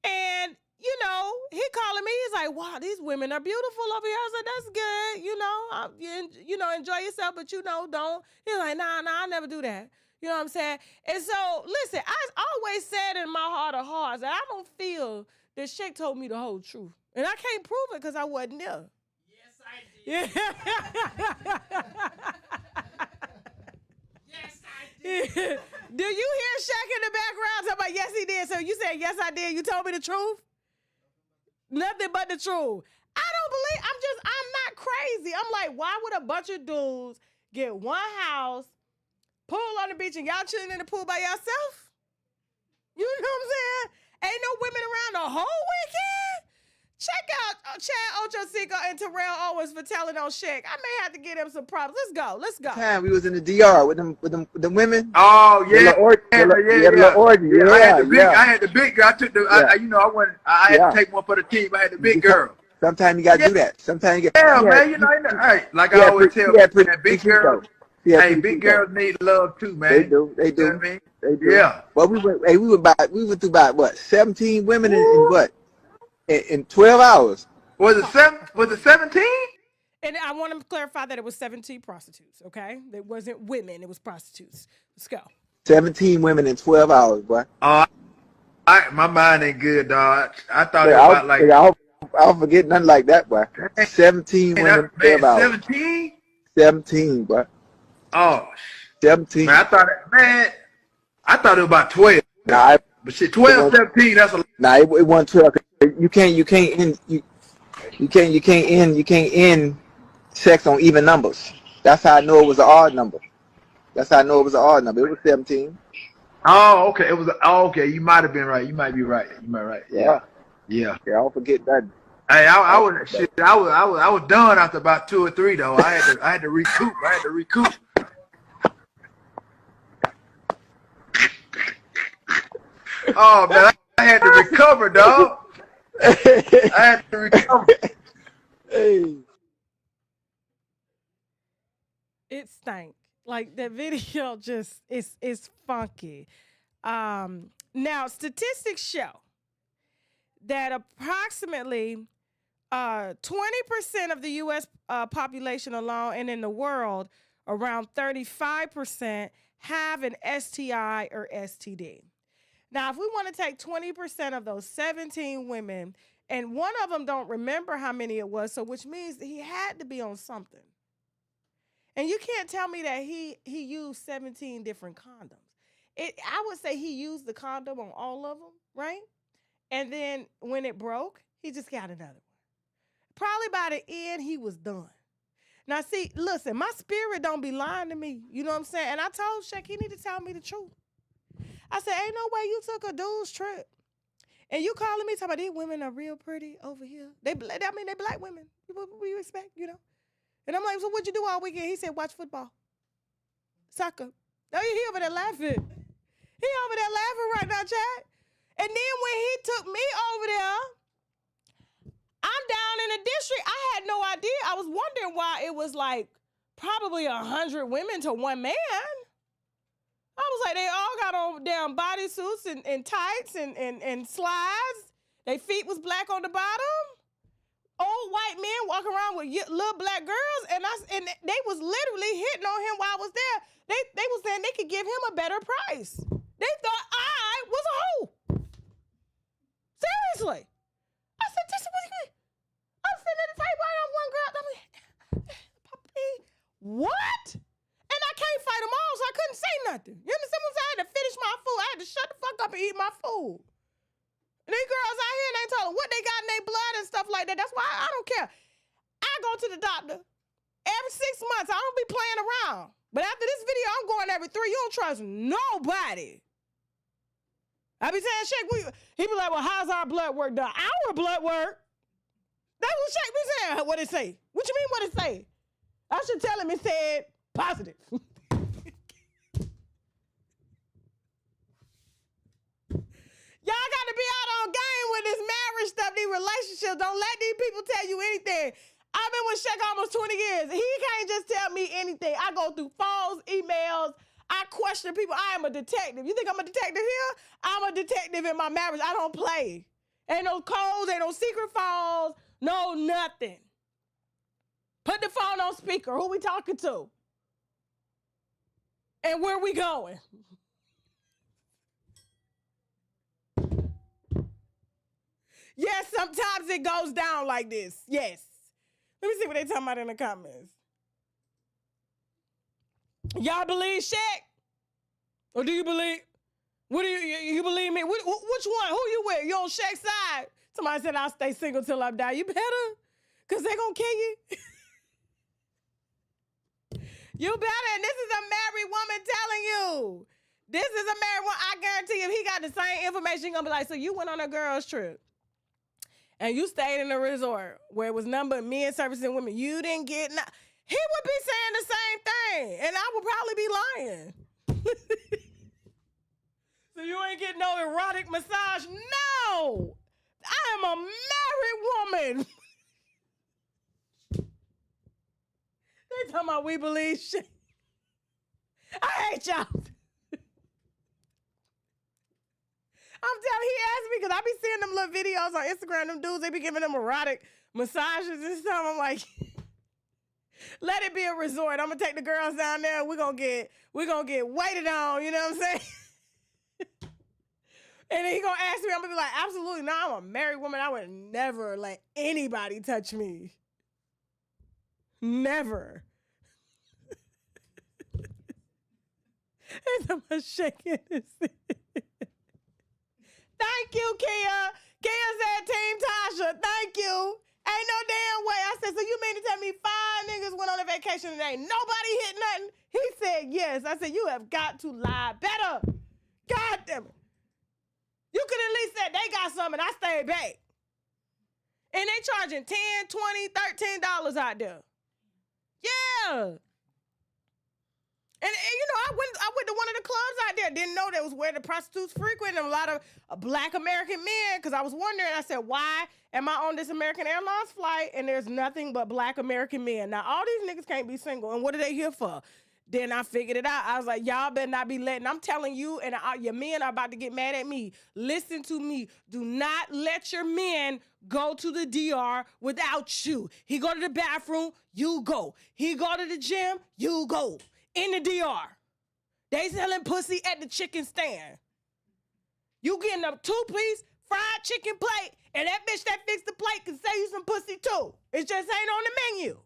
and, you know, he calling me. He's like, wow, these women are beautiful over here. I said, that's good. You know, enjoy yourself, but, don't. He's like, nah, I'll never do that. You know what I'm saying? And so, listen, I always said in my heart of hearts that I don't feel that Shaq told me the whole truth. And I can't prove it because I wasn't there. Yes, I did. Yes, I did. Do you hear Shaq in the background talking about, yes, he did? So you said, yes, I did. You told me the truth? Nothing but the truth. I don't believe, I'm not crazy. I'm like, why would a bunch of dudes get one house, pool on the beach, and y'all chilling in the pool by yourself? You know what I'm saying? Ain't no women around the whole weekend? Check out Chad Ochocinco and Terrell Owens for telling on Shaq. I may have to get him some props. Let's go. Time we was in the DR with them women. Oh yeah, the orgy. I had the big girl. I took the. I had to take one for the team. I had the big girl. Sometimes you gotta do that. Sometimes you get. Yeah, man. You know, hey, like I always tell big girls. Hey, big girls need love too, man. They do. You know what I mean? They do. Yeah. Well, we went through about what 17 women in what? In 12 hours. Was it 17? And I want to clarify that it was 17 prostitutes, okay? It wasn't women, it was prostitutes. Let's go. 17 women in 12 hours, boy. My mind ain't good, dog. I thought it Look, was about like I don't forget nothing like that, boy. 17 women, 12 hours. 17? 17, boy. Oh, 17. man, I thought it was about 12. Nah, But shit, 12, 17, that's a nah, it wasn't 12. You can't end sex on even numbers. That's how I know it was an odd number. It was 17. Oh, okay. Okay. You might have been right. You might be right. Yeah. Yeah. Yeah, I don't forget that. Hey, I was done after about 2 or 3 though. I had to recoup. Oh man, I had to recover, dog. I had to recover. Hey. It stank. Like that video just is funky. Now statistics show that approximately 20% of the U.S. Population alone, and in the world, around 35% have an STI or STD. Now, if we want to take 20% of those 17 women, and one of them don't remember how many it was, so which means he had to be on something. And you can't tell me that he used 17 different condoms. I would say he used the condom on all of them, right? And then when it broke, he just got another one. Probably by the end, he was done. Now, see, listen, my spirit don't be lying to me. You know what I'm saying? And I told Shaq he need to tell me the truth. I said, ain't no way you took a dude's trip. And you calling me talking about these women are real pretty over here. They black women. What do you expect, you know? And I'm like, so what'd you do all weekend? He said, watch football. Soccer. No, he over there laughing. He over there laughing right now, Chad. And then when he took me over there, I'm down in the district. I had no idea. I was wondering why it was like probably 100 women to one man. I was like, they all got on damn bodysuits and tights and slides. Their feet was black on the bottom. Old white men walking around with little black girls, and they was literally hitting on him while I was there. They was saying they could give him a better price. They thought I was a hoe. Seriously. I said, this is what you mean. I'm sitting at the table, I got one girl. I'm like, Poppy, what? And I can't fight them all, so I couldn't say nothing. You understand what I'm saying? I had to finish my food. I had to shut the fuck up and eat my food. And these girls out here, they ain't telling what they got in their blood and stuff like that. That's why I don't care. I go to the doctor every 6 months. I don't be playing around. But after this video, I'm going every 3. You don't trust nobody. I be saying, Shaq, he be like, well, how's our blood work done? Our blood work? That's what Shaq be saying. What it say? What you mean what it say? I should tell him it said positive. Y'all got to be out on game with this marriage stuff, these relationships. Don't let these people tell you anything. I've been with Shaq almost 20 years. He can't just tell me anything. I go through phones, emails. I question people. I am a detective. You think I'm a detective here? I'm a detective in my marriage. I don't play. Ain't no codes, ain't no secret phones, no nothing. Put the phone on speaker. Who we talking to? And where we going? Yes, sometimes it goes down like this. Yes. Let me see what they talking about in the comments. Y'all believe Shaq? Or do you believe? What do you believe me? Which one? Who you with? You on Shaq's side? Somebody said I'll stay single till I die. You better, cause they gonna kill you. You better. And this is a married woman telling you. This is a married woman. I guarantee you, if he got the same information, he gonna be like, so you went on a girl's trip. And you stayed in a resort where it was nothing but men servicing women. You didn't get he would be saying the same thing. And I would probably be lying. So you ain't getting no erotic massage? No! I am a married woman. They talking about we believe shit. I hate y'all. I'm telling he asked me because I be seeing them little videos on Instagram. Them dudes, they be giving them erotic massages and stuff. I'm like, Let it be a resort. I'm gonna take the girls down there. We're gonna get waited on. You know what I'm saying? And then he gonna ask me. I'm gonna be like, absolutely not. I'm a married woman. I would never let anybody touch me. Never. And I'm shaking his head. Thank you, Kia. Kia said Team Tasha. Thank you. Ain't no damn way. I said, so you mean to tell me 5 niggas went on a vacation and ain't nobody hit nothing? He said, yes. I said, you have got to lie better. God damn it. You could at least say they got something and I stayed back. And they charging $10, $20, $13 out there. Yeah. And you know, I went to one of the clubs out there. Didn't know that was where the prostitutes frequent and a lot of Black American men. Because I was wondering, I said, why am I on this American Airlines flight and there's nothing but Black American men? Now, all these niggas can't be single. And what are they here for? Then I figured it out. I was like, y'all better not be letting. I'm telling you, and your men are about to get mad at me. Listen to me. Do not let your men go to the DR without you. He go to the bathroom, you go. He go to the gym, you go. In the DR. They selling pussy at the chicken stand. You getting a 2-piece fried chicken plate, and that bitch that fixed the plate can sell you some pussy too. It just ain't on the menu.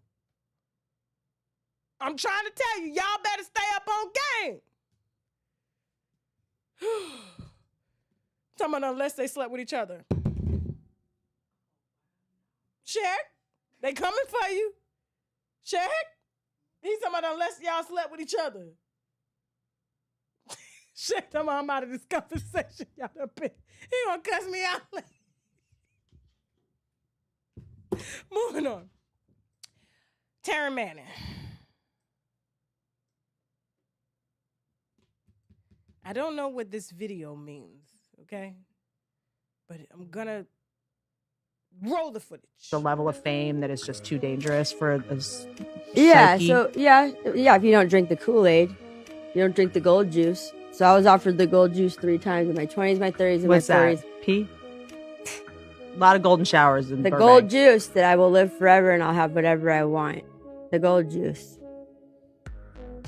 I'm trying to tell you, y'all better stay up on game. Talking about unless they slept with each other. Check. They coming for you. Check. He's talking about unless y'all slept with each other. Shit, I'm out of this conversation. Y'all done been. He gonna cuss me out. Moving on. Taryn Manning. I don't know what this video means, okay? But I'm gonna roll the footage. The level of fame that is just too dangerous for this. Yeah, psyche. so yeah, if you don't drink the Kool-Aid, you don't drink the gold juice. So I was offered the gold juice 3 times in my 20s, my 30s, and What's my 40s. that? Pee? A lot of golden showers in The Burbank. gold juice that I will live forever and I'll have whatever I want. The gold juice.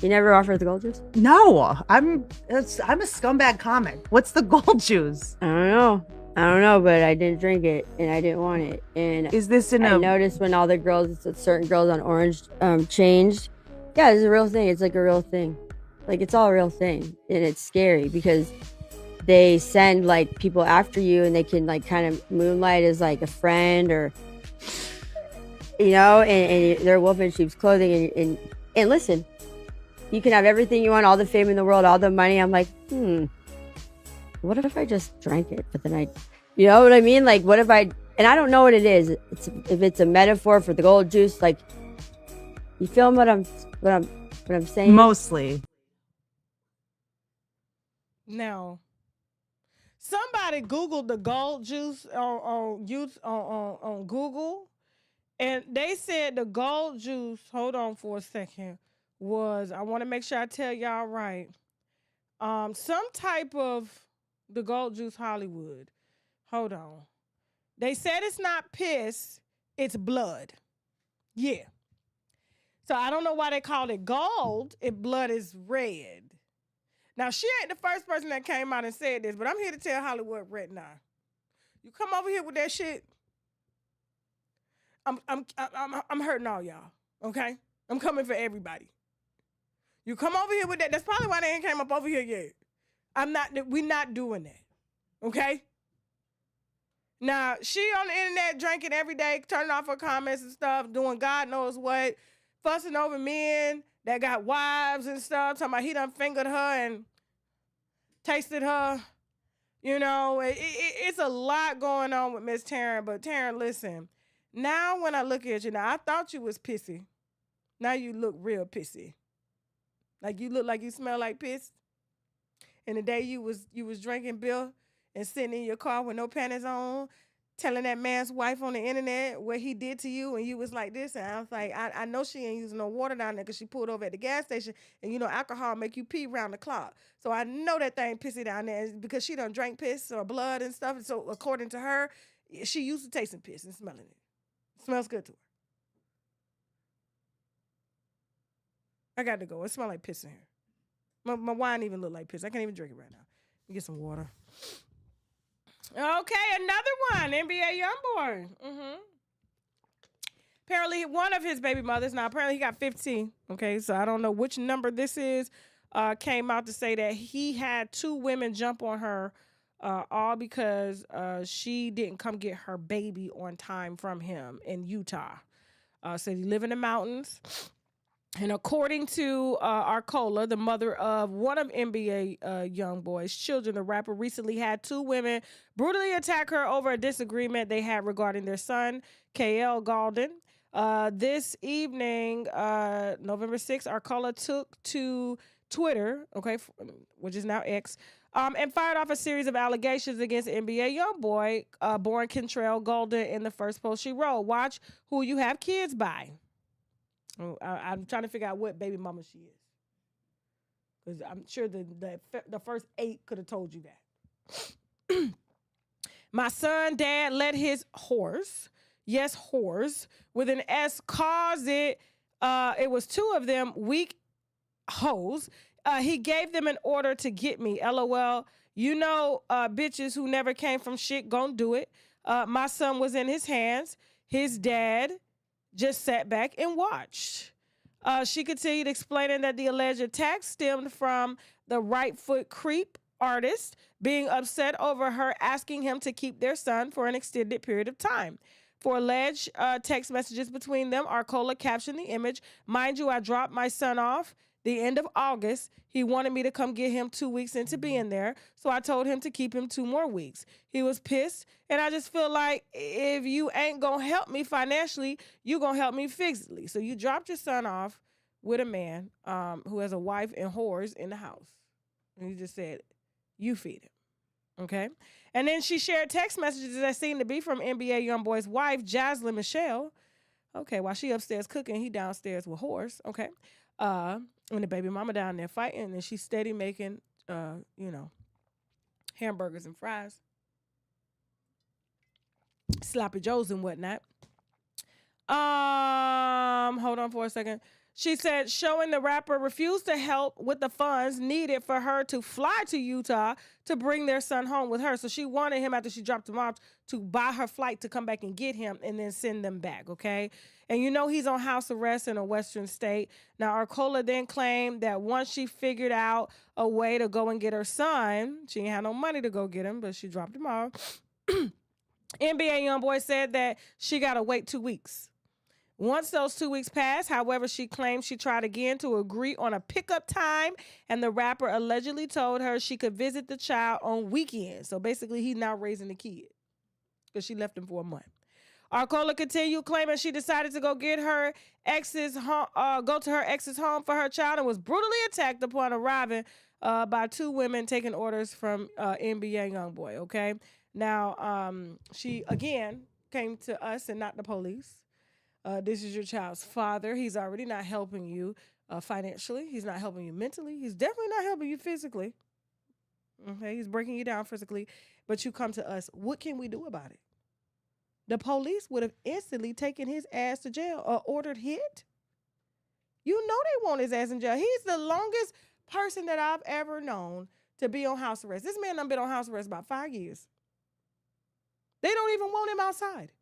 You never offered the gold juice? No, I'm a scumbag comic. What's the gold juice? I don't know, but I didn't drink it and I didn't want it. And Is this in I a... noticed when all the girls, certain girls on Orange changed. Yeah, it's a real thing. It's like a real thing. Like, it's all a real thing. And it's scary because they send, like, people after you and they can, like, kind of moonlight as, like, a friend or, you know, and they're wolf in sheep's clothing. And listen, you can have everything you want, all the fame in the world, all the money. I'm like, what if I just drank it? But then you know what I mean? Like, what if and I don't know what it is. If it's a metaphor for the gold juice, like, you feel what I'm saying? Mostly. Now, somebody Googled the gold juice on Google, and they said the gold juice, hold on for a second, was, I want to make sure I tell y'all right, some type of the gold juice Hollywood. Hold on. They said it's not piss, it's blood. Yeah. So I don't know why they called it gold if blood is red. Now, she ain't the first person that came out and said this, but I'm here to tell Hollywood right now. You come over here with that shit, I'm hurting all y'all, okay? I'm coming for everybody. You come over here with that. That's probably why they ain't came up over here yet. We're not doing that, okay? Now, she on the internet drinking every day, turning off her comments and stuff, doing God knows what, fussing over men that got wives and stuff, talking about he done fingered her and tasted her. You know, it's a lot going on with Miss Taryn. But Taryn, listen, now when I look at you, now I thought you was pissy. Now you look real pissy. Like you look like you smell like piss. And the day you was drinking beer and sitting in your car with no panties on, telling that man's wife on the internet what he did to you, and you was like this, and I was like, I know she ain't using no water down there because she pulled over at the gas station, and you know alcohol make you pee round the clock. So I know that thing pissy down there because she done drank piss or blood and stuff. And so according to her, she used to tasting piss and smelling it. Smells good to her. I got to go. It smells like piss in here. My wine even look like piss. I can't even drink it right now. Let me get some water. Okay, another one. NBA YoungBoy. Apparently, one of his baby mothers, now apparently he got 15. Okay, so I don't know which number this is, came out to say that he had 2 women jump on her, all because she didn't come get her baby on time from him in Utah. Said he live in the mountains. And according to Arcola, the mother of one of NBA YoungBoy's children, the rapper recently had 2 women brutally attack her over a disagreement they had regarding their son, KL Golden. This evening, November 6th, Arcola took to Twitter, okay, which is now X, and fired off a series of allegations against NBA YoungBoy, born Kentrell Golden, in the first post she wrote. Watch who you have kids by. I'm trying to figure out what baby mama she is, because I'm sure the first 8 could have told you that. My son, dad, let his horse, yes, horse, with an S, cause it. It was 2 of them, weak hoes. He gave them an order to get me. LOL. You know, bitches who never came from shit gon' do it. My son was in his hands. His dad just sat back and watched. She continued explaining that the alleged attack stemmed from the right foot creep artist being upset over her asking him to keep their son for an extended period of time. For alleged text messages between them, Arcola captioned the image, "Mind you, I dropped my son off the end of August. He wanted me to come get him 2 weeks into being there, so I told him to keep him 2 more weeks. He was pissed, and I just feel like if you ain't gonna help me financially, you gonna help me physically. So you dropped your son off with a man who has a wife and whores in the house. And you just said, you feed him." Okay. And then she shared text messages that seemed to be from NBA YoungBoy's wife, Jaslyn Michelle. Okay, while she upstairs cooking, he downstairs with horse. Okay. And the baby mama down there fighting, and she's steady making, hamburgers and fries, sloppy joes and whatnot. Hold on for a second. She said, showing the rapper refused to help with the funds needed for her to fly to Utah to bring their son home with her. So she wanted him, after she dropped him off, to buy her flight to come back and get him and then send them back, okay? And you know he's on house arrest in a western state. Now, Arcola then claimed that once she figured out a way to go and get her son, she ain't had no money to go get him, but she dropped him off. NBA YoungBoy said that she got to wait 2 weeks. Once those 2 weeks passed, however, she claimed she tried again to agree on a pickup time, and the rapper allegedly told her she could visit the child on weekends. So basically, he's now raising the kid because she left him for a month. Arcola continued claiming she decided to go get her ex's home, go to her ex's home for her child, and was brutally attacked upon arriving by 2 women taking orders from NBA YoungBoy. Okay, now she again came to us and not the police. This is your child's father. He's already not helping you financially. He's not helping you mentally. He's definitely not helping you physically. Okay, he's breaking you down physically. But you come to us. What can we do about it? The police would have instantly taken his ass to jail or ordered hit. You know they want his ass in jail. He's the longest person that I've ever known to be on house arrest. This man done been on house arrest about 5 years. They don't even want him outside.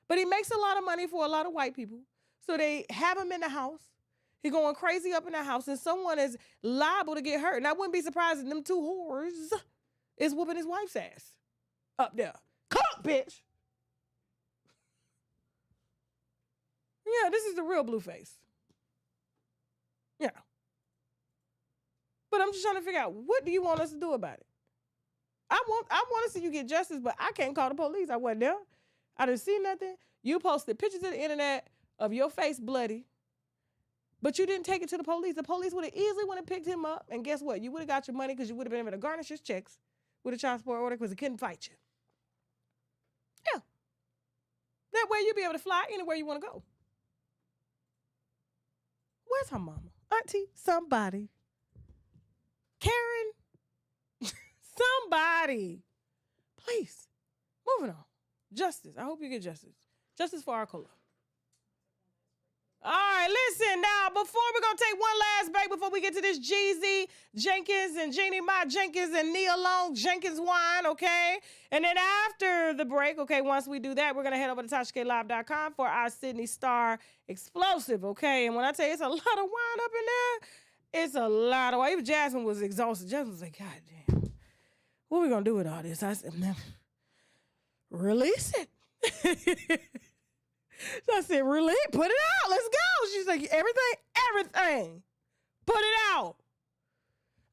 But he makes a lot of money for a lot of white people. So they have him in the house. He going crazy up in the house, and someone is liable to get hurt. And I wouldn't be surprised if them 2 whores is whooping his wife's ass up there. Come on, bitch. Yeah, this is the real Blueface. Yeah. But I'm just trying to figure out, what do you want us to do about it? I want to see you get justice, but I can't call the police. I wasn't there. I didn't see nothing. You posted pictures of the internet of your face bloody, but you didn't take it to the police. The police would have easily went and picked him up, and guess what? You would have got your money because you would have been able to garnish his checks with a child support order because he couldn't fight you. Yeah. That way you'll be able to fly anywhere you want to go. Where's her mama? Auntie? Somebody. Karen? Somebody. Please. Moving on. Justice. I hope you get justice. Justice for Arcola. All right, listen now. Before we're gonna take one last break, before we get to this Jeezy Jenkins and Jeannie Mai Jenkins and Nia Long Jenkins wine, okay? And then after the break, okay, once we do that, we're gonna head over to tashaklive.com for our Sydney Star Explosive, okay? And when I tell you it's a lot of wine up in there, it's a lot of wine. Even Jasmine was exhausted. Jasmine was like, God damn, what are we gonna do with all this? I said, release it. So I said, really? Put it out. Let's go. She's like, everything. Put it out.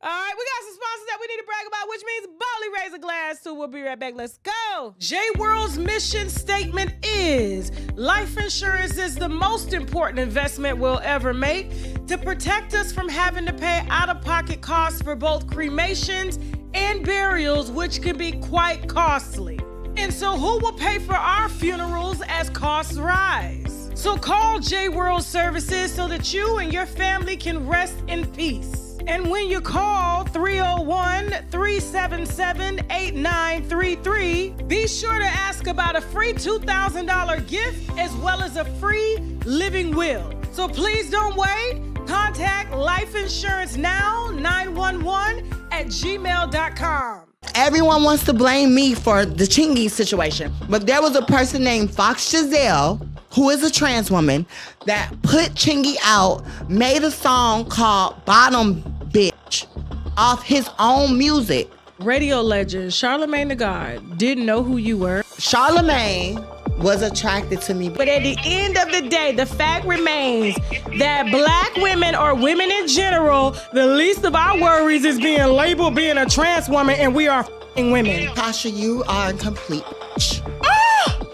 All right, we got some sponsors that we need to brag about, which means boldly raise a glass to. We'll be right back. Let's go. J-World's mission statement is life insurance is the most important investment we'll ever make to protect us from having to pay out-of-pocket costs for both cremations and burials, which can be quite costly. And so who will pay for our funerals as costs rise? So call J-World Services so that you and your family can rest in peace. And when you call 301-377-8933, be sure to ask about a free $2,000 gift as well as a free living will. So please don't wait. Contact Life Insurance Now 911@gmail.com. Everyone wants to blame me for the Chingy situation, but there was a person named Fox Giselle, who is a trans woman, that put Chingy out, made a song called Bottom Bitch off his own music. Radio legend Charlemagne the God didn't know who you were. Charlemagne was attracted to me. But at the end of the day, the fact remains that black women or women in general, the least of our worries is being labeled being a trans woman, and we are f***ing women. Tasha, you are a complete bitch.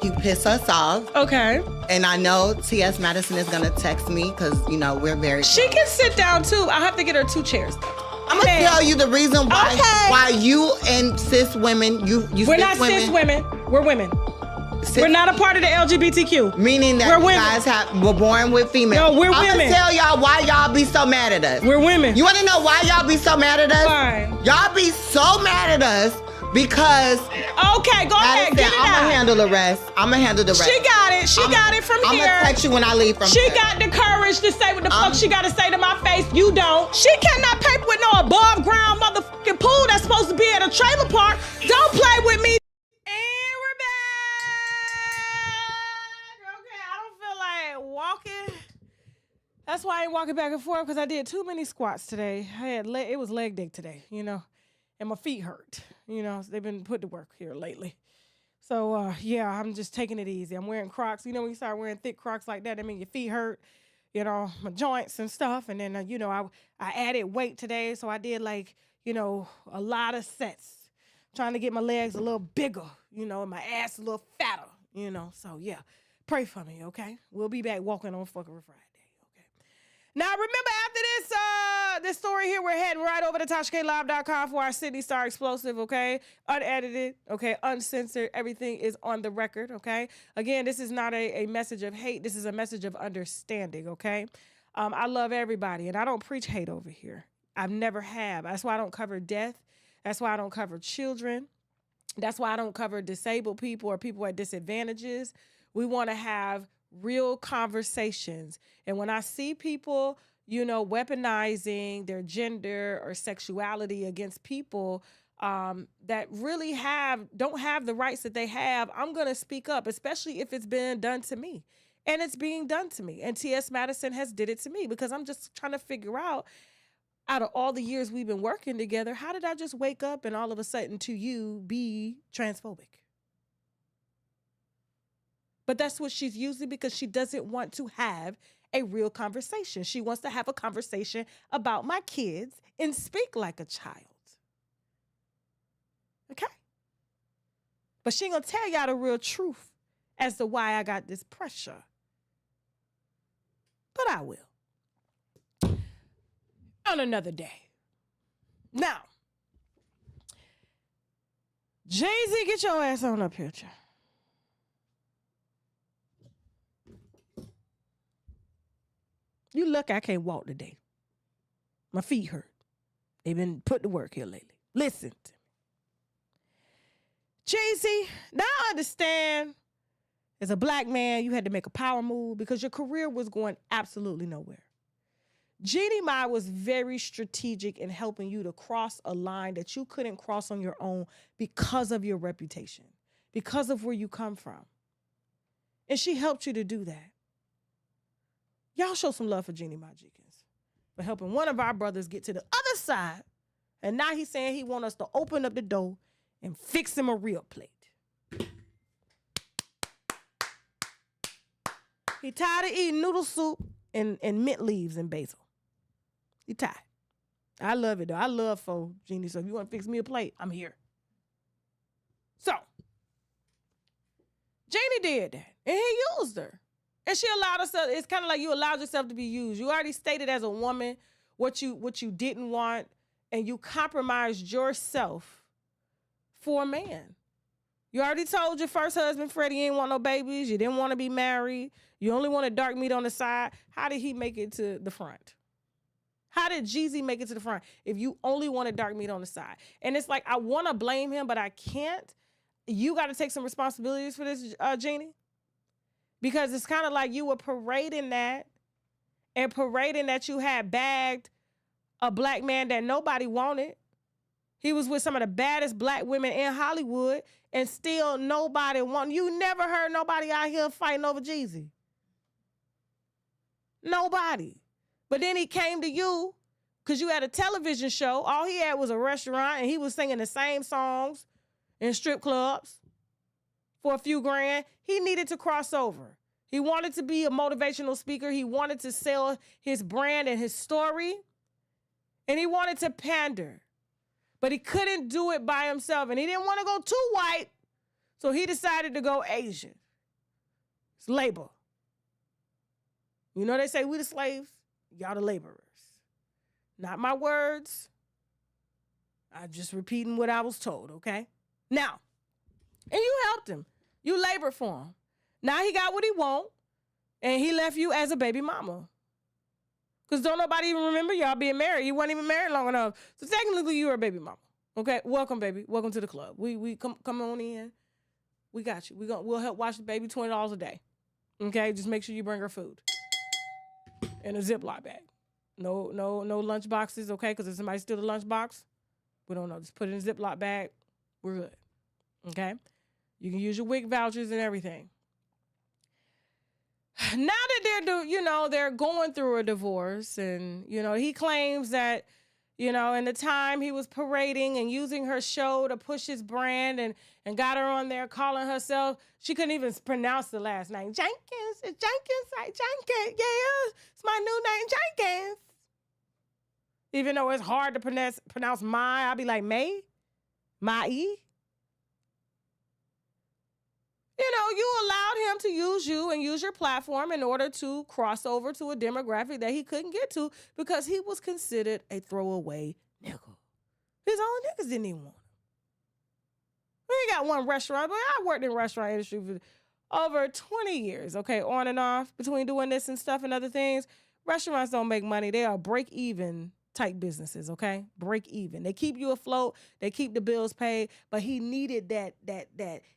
You piss us off. Okay. And I know T.S. Madison is going to text me because, you know, we're very She close. can sit down too. I'll have to get her 2 chairs. I'm going to tell you the reason why you and cis women, We're not cis women. We're women. We're not a part of the LGBTQ. Meaning that you guys were born with females. No, we're women. I'm gonna tell y'all why y'all be so mad at us. We're women. You wanna know why y'all be so mad at us? Fine. Y'all be so mad at us because okay, go ahead, get it out. I'm gonna handle the rest. She got it. She got it from here. I'm gonna text you when I leave from here. She got the courage to say what the fuck she gotta say to my face. You don't. She cannot pay with no above ground motherfucking pool that's supposed to be at a trailer park. Don't play with me. Walking. That's why I ain't walking back and forth, because I did too many squats today. It was leg day today, you know, and my feet hurt. You know, so they've been put to work here lately. So yeah, I'm just taking it easy. I'm wearing Crocs. You know, when you start wearing thick Crocs like that, I mean your feet hurt. You know, my joints and stuff. And then you know, I added weight today, so I did like, you know, a lot of sets, trying to get my legs a little bigger. You know, and my ass a little fatter. You know, so yeah. Pray for me, okay? We'll be back walking on fucking Friday, okay? Now, remember, after this story here, we're heading right over to tashaklive.com for our Sydney Star Explosive, okay? Unedited, okay? Uncensored. Everything is on the record, okay? Again, this is not a message of hate. This is a message of understanding, okay? I love everybody, and I don't preach hate over here. I've never have. That's why I don't cover death. That's why I don't cover children. That's why I don't cover disabled people or people at disadvantages. We want to have real conversations. And when I see people, you know, weaponizing their gender or sexuality against people that really don't have the rights that they have, I'm going to speak up, especially if it's been done to me. And it's being done to me. And T.S. Madison has did it to me, because I'm just trying to figure out of all the years we've been working together, how did I just wake up and all of a sudden to you be transphobic? But that's what she's using, because she doesn't want to have a real conversation. She wants to have a conversation about my kids and speak like a child. Okay? But she ain't gonna tell y'all the real truth as to why I got this pressure. But I will. On another day. Now, Jeezy, get your ass on up here, child. You lucky I can't walk today. My feet hurt. They've been put to work here lately. Listen to me. Jeezy, now I understand As a black man, you had to make a power move because your career was going absolutely nowhere. Jeannie Mai was very strategic in helping you to cross a line that you couldn't cross on your own because of your reputation, because of where you come from. And she helped you to do that. Y'all show some love for Jeannie Mai Jenkins for helping one of our brothers get to the other side. And now he's saying he wants us to open up the door and fix him a real plate. He tired of eating noodle soup and mint leaves and basil. He tired. I love it though. I love pho, Jeannie. So if you want to fix me a plate, I'm here. So, Jeannie did that. And he used her. And she allowed herself, it's kind of like you allowed yourself to be used. You already stated as a woman what you didn't want, and you compromised yourself for a man. You already told your first husband, Freddie, you ain't want no babies. You didn't want to be married. You only wanted dark meat on the side. How did he make it to the front? How did Jeezy make it to the front if you only wanted dark meat on the side? And it's like, I want to blame him, but I can't. You got to take some responsibilities for this, Jeannie. Because it's kind of like you were parading that and parading that you had bagged a black man that nobody wanted. He was with some of the baddest black women in Hollywood and still nobody wanted. You never heard nobody out here fighting over Jeezy. Nobody. But then he came to you because you had a television show. All he had was a restaurant and he was singing the same songs in strip clubs for a few grand. He needed to cross over. He wanted to be a motivational speaker. He wanted to sell his brand and his story. And he wanted to pander. But he couldn't do it by himself. And he didn't want to go too white. So he decided to go Asian. It's labor. You know they say we the slaves, y'all the laborers. Not my words. I'm just repeating what I was told, okay? Now, and you helped him. You labored for him. Now he got what he want, and he left you as a baby mama. Because don't nobody even remember y'all being married. You weren't even married long enough. So technically, you were a baby mama. Okay? Welcome, baby. Welcome to the club. We come on in. We got you. We'll help watch the baby $20 a day. Okay? Just make sure you bring her food. In a Ziploc bag. No lunch boxes, okay? Because if somebody steal the lunch box, we don't know. Just put it in a Ziploc bag. We're good. Okay? You can use your WIC vouchers and everything. Now that they're going through a divorce, and, he claims that, in the time he was parading and using her show to push his brand and got her on there calling herself, she couldn't even pronounce the last name. Jenkins, it's Jenkins, Jenkins, yeah, it's my new name, Jenkins. Even though it's hard to pronounce Mai, I'll be like, Mai? You allowed him to use you and use your platform in order to cross over to a demographic that he couldn't get to because he was considered a throwaway nigga. His own niggas didn't even want him. We ain't got one restaurant, but I worked in the restaurant industry for over 20 years, okay, on and off between doing this and stuff and other things. Restaurants don't make money. They are break-even type businesses, okay? Break even. They keep you afloat. They keep the bills paid. But he needed that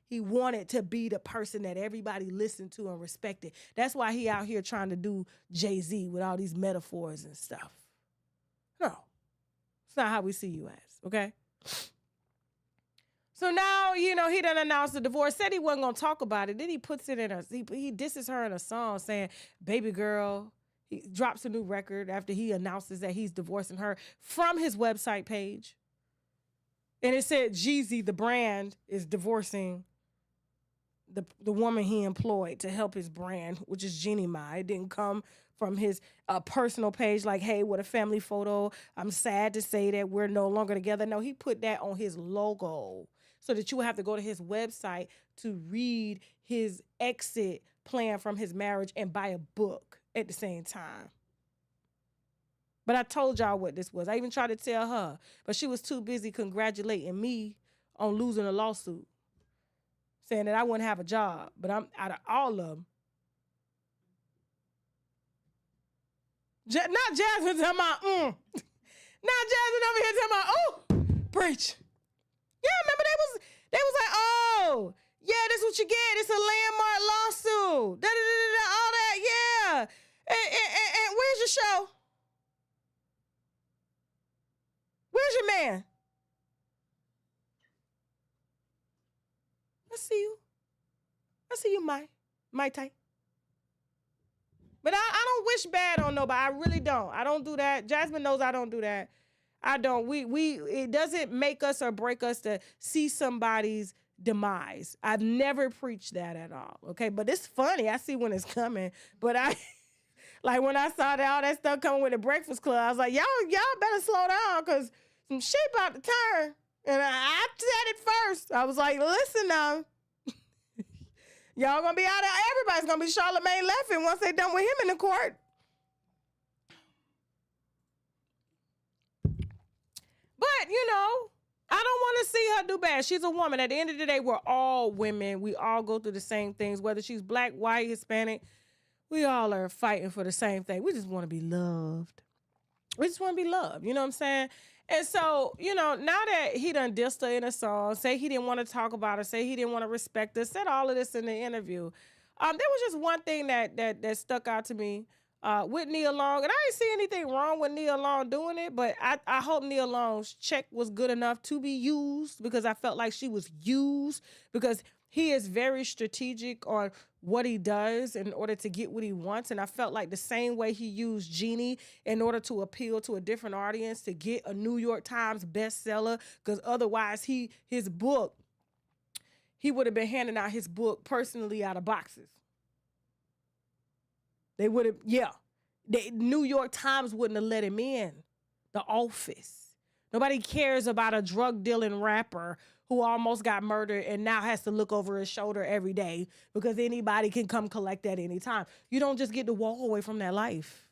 he wanted to be the person that everybody listened to and respected. That's why he out here trying to do Jay-Z with all these metaphors and stuff. No. It's not how we see you as, okay? So now, he done announced the divorce, said he wasn't going to talk about it. Then he puts it in he disses her in a song saying, baby girl. He drops a new record after he announces that he's divorcing her from his website page. And it said Jeezy, the brand, is divorcing the woman he employed to help his brand, which is Jeannie Mai. It didn't come from his personal page like, hey, with a family photo. I'm sad to say that we're no longer together. No, he put that on his logo so that you would have to go to his website to read his exit plan from his marriage and buy a book at the same time. But I told y'all what this was. I even tried to tell her, but she was too busy congratulating me on losing a lawsuit, saying that I wouldn't have a job. But I'm out of all of them. Not Jasmine talking about, Not Jasmine over here talking about, preach. Yeah, remember they was like, oh, yeah, this what what you get. It's a landmark lawsuit. All that, yeah. And where's your show? Where's your man? I see you, my type. But I don't wish bad on nobody. I really don't. I don't do that. Jasmine knows I don't do that. I don't. It doesn't make us or break us to see somebody's demise. I've never preached that at all. Okay, but it's funny. I see when it's coming. But like when I saw all that stuff coming with the Breakfast Club, I was like, y'all better slow down because some shit about to turn. And I said it first. I was like, listen now. Y'all gonna be out there. Everybody's gonna be Charlamagne laughing once they done with him in the court. But, I don't want to see her do bad. She's a woman. At the end of the day, we're all women. We all go through the same things, whether she's black, white, Hispanic. We all are fighting for the same thing. We just want to be loved. We just want to be loved. You know what I'm saying? And so, now that he done dissed her in a song, say he didn't want to talk about her, say he didn't want to respect her, said all of this in the interview. There was just one thing that stuck out to me with Nia Long. And I didn't see anything wrong with Nia Long doing it, but I hope Nia Long's check was good enough to be used because I felt like she was used because he is very strategic on what he does in order to get what he wants. And I felt like the same way he used Jeannie in order to appeal to a different audience to get a New York Times bestseller, because otherwise he would have been handing out his book personally out of boxes. They would have, the New York Times wouldn't have let him in the office. Nobody cares about a drug dealing rapper who almost got murdered and now has to look over his shoulder every day because anybody can come collect at any time. You don't just get to walk away from that life.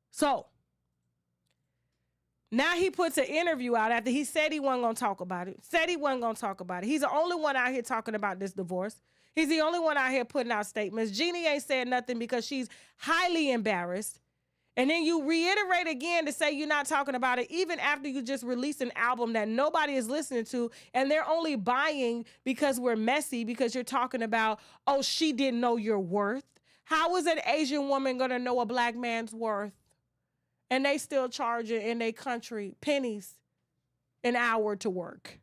So now he puts an interview out after he said he wasn't going to talk about it. He's the only one out here talking about this divorce. He's the only one out here putting out statements. Jeannie ain't said nothing because she's highly embarrassed. And then you reiterate again to say you're not talking about it, even after you just released an album that nobody is listening to, and they're only buying because we're messy, because you're talking about, oh, she didn't know your worth. How is an Asian woman going to know a black man's worth? And they still charging in their country pennies an hour to work.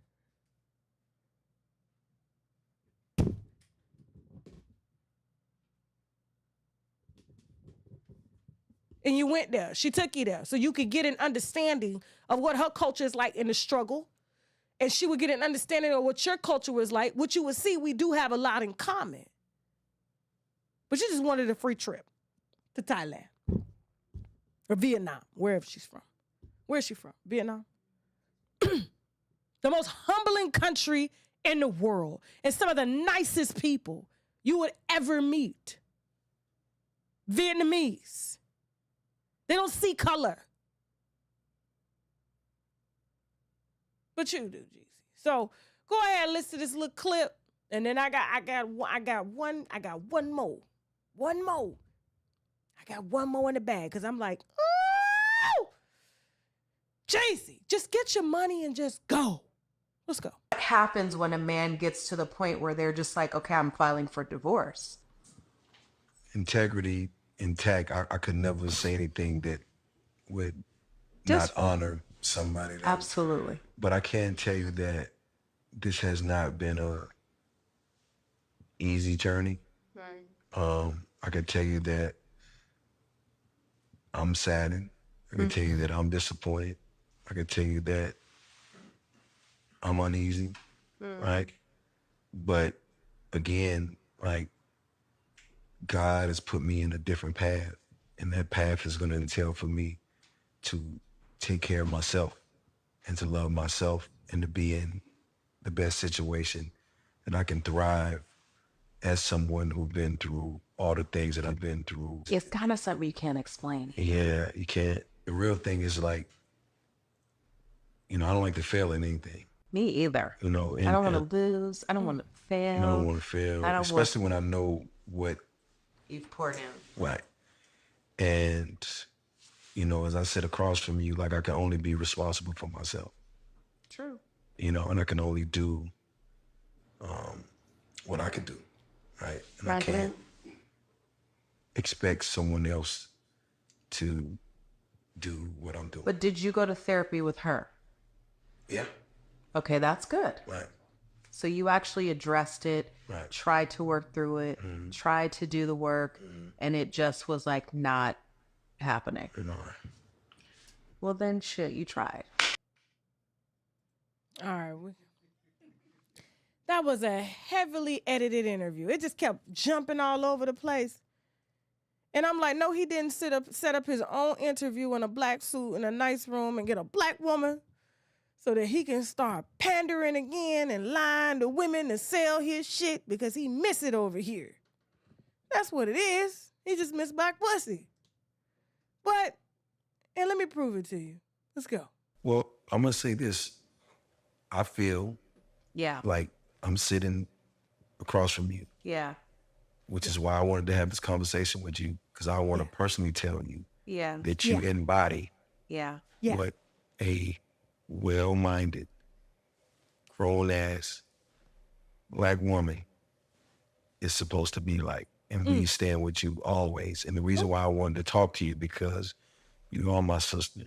And you went there. She took you there so you could get an understanding of what her culture is like in the struggle. And she would get an understanding of what your culture was like, which you would see we do have a lot in common. But she just wanted a free trip to Thailand or Vietnam, wherever she's from. Where's she from? Vietnam? The most humbling country in the world and some of the nicest people you would ever meet. Vietnamese. They don't see color. But you do, Jeezy. So go ahead and listen to this little clip. And then I got one more. One more. I got one more in the bag because I'm like, oh, Jeezy, just get your money and just go. Let's go. What happens when a man gets to the point where they're just like, okay, I'm filing for divorce? Integrity intact. I could never say anything that would not honor somebody. Absolutely. But I can tell you that this has not been a easy journey. Right. I can tell you that I'm saddened. I can tell you that I'm disappointed. I can tell you that I'm uneasy, right? But again, like, God has put me in a different path, and that path is going to entail for me to take care of myself and to love myself and to be in the best situation that I can thrive as someone who's been through all the things that I've been through. It's kind of something you can't explain. Yeah, you can't. The real thing is, like, I don't like to fail in anything. Me either. And I don't want to lose. I don't want to fail. I don't want to fail, especially when I know what you've poured in. Right. And, as I sit across from you, like, I can only be responsible for myself. True. And I can only do what I could do, right? And I can't expect someone else to do what I'm doing. But did you go to therapy with her? Yeah. Okay, that's good. Right. So you actually addressed it, Right. tried to work through it, tried to do the work, and it just was like not happening. You know. Well, then shit, you tried. All right. That was a heavily edited interview. It just kept jumping all over the place. And I'm like, no, he didn't set up his own interview in a black suit in a nice room and get a black woman so that he can start pandering again and lying to women to sell his shit because he miss it over here. That's what it is. He just missed black pussy. But, and let me prove it to you. Let's go. Well, I'm gonna say this. I feel like I'm sitting across from you. Yeah. Which is why I wanted to have this conversation with you, because I want to personally tell you that you embody what a well-minded, grown-ass black woman is supposed to be like. And we stand with you always. And the reason why I wanted to talk to you, because you are my sister.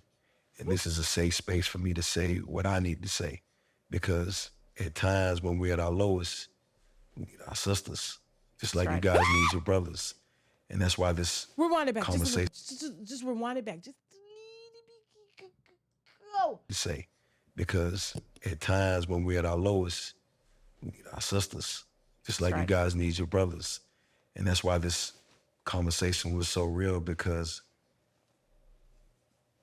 And this is a safe space for me to say what I need to say. Because at times when we're at our lowest, we need our sisters. Just like you guys need your brothers. And that's why this Rewind it back. conversation Just rewind it back. Just go. to say. Because at times when we're at our lowest, we need our sisters. Just like you guys need your brothers. And that's why this conversation was so real, because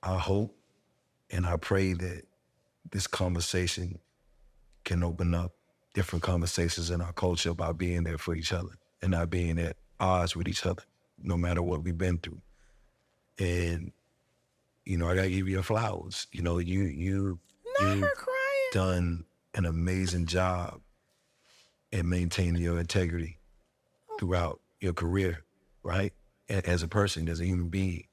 I hope and I pray that this conversation can open up different conversations in our culture about being there for each other and not being at odds with each other, no matter what we've been through. And, you know, I gotta give you your flowers. You know, you've done an amazing job at maintaining your integrity throughout your career, right? As a person, as a human being.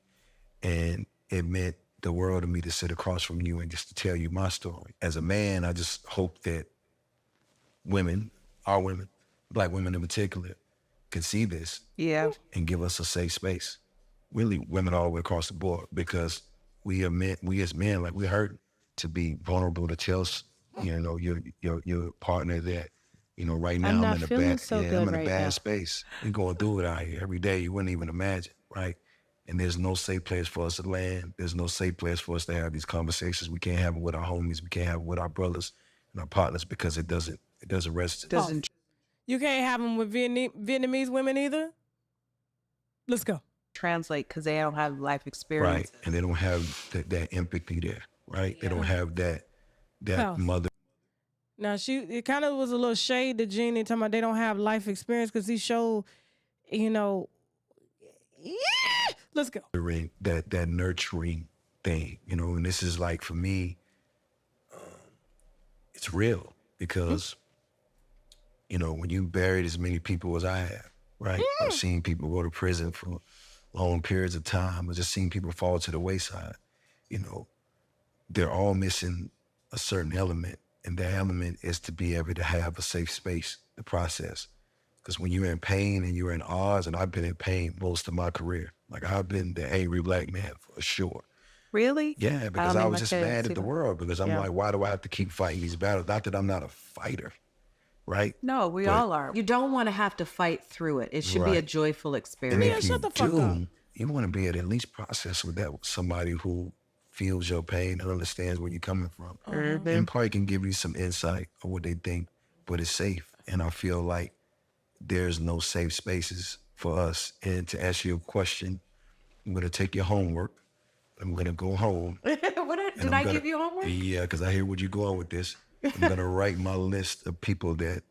And it meant the world to me to sit across from you and just to tell you my story. As a man, I just hope that women, our women, black women in particular, can see this and give us a safe space. Really, women all the way across the board, because we as men, like, we're hurt to be vulnerable to tell, you know, your partner that, you know, right now I'm in a bad space. We're going through it out here every day. You wouldn't even imagine, right? And there's no safe place for us to land. There's no safe place for us to have these conversations. We can't have it with our homies. We can't have it with our brothers and our partners, because it doesn't resonate. You can't have them with Vietnamese women either? Let's go. Translate, because they don't have life experience. Right, and they don't have that empathy there, right? They don't have that mother. Now, it kind of was a little shade to Jeannie talking about they don't have life experience, because he showed, you know, let's go. That nurturing thing, you know, and this is like, for me, it's real, because, you know, when you buried as many people as I have, right? I've seen people go to prison for long periods of time. I've just seen people fall to the wayside. You know, they're all missing a certain element, and that element is to be able to have a safe space to process. Because when you're in pain and you're in odds, and I've been in pain most of my career, like, I've been the angry black man for sure. Really? Yeah, because I was just mad at the world, because I'm like, why do I have to keep fighting these battles? Not that I'm not a fighter, right? No, we all are. You don't want to have to fight through it. It should be a joyful experience. And if you do, you want to be able to at least process with somebody who feels your pain and understands where you're coming from. And probably can give you some insight of what they think, but it's safe. And I feel like there's no safe spaces for us. And to answer your question, I'm going to take your homework. I'm going to go home. Did I give you homework? Yeah, because I hear where you're going with this. I'm going to write my list of people that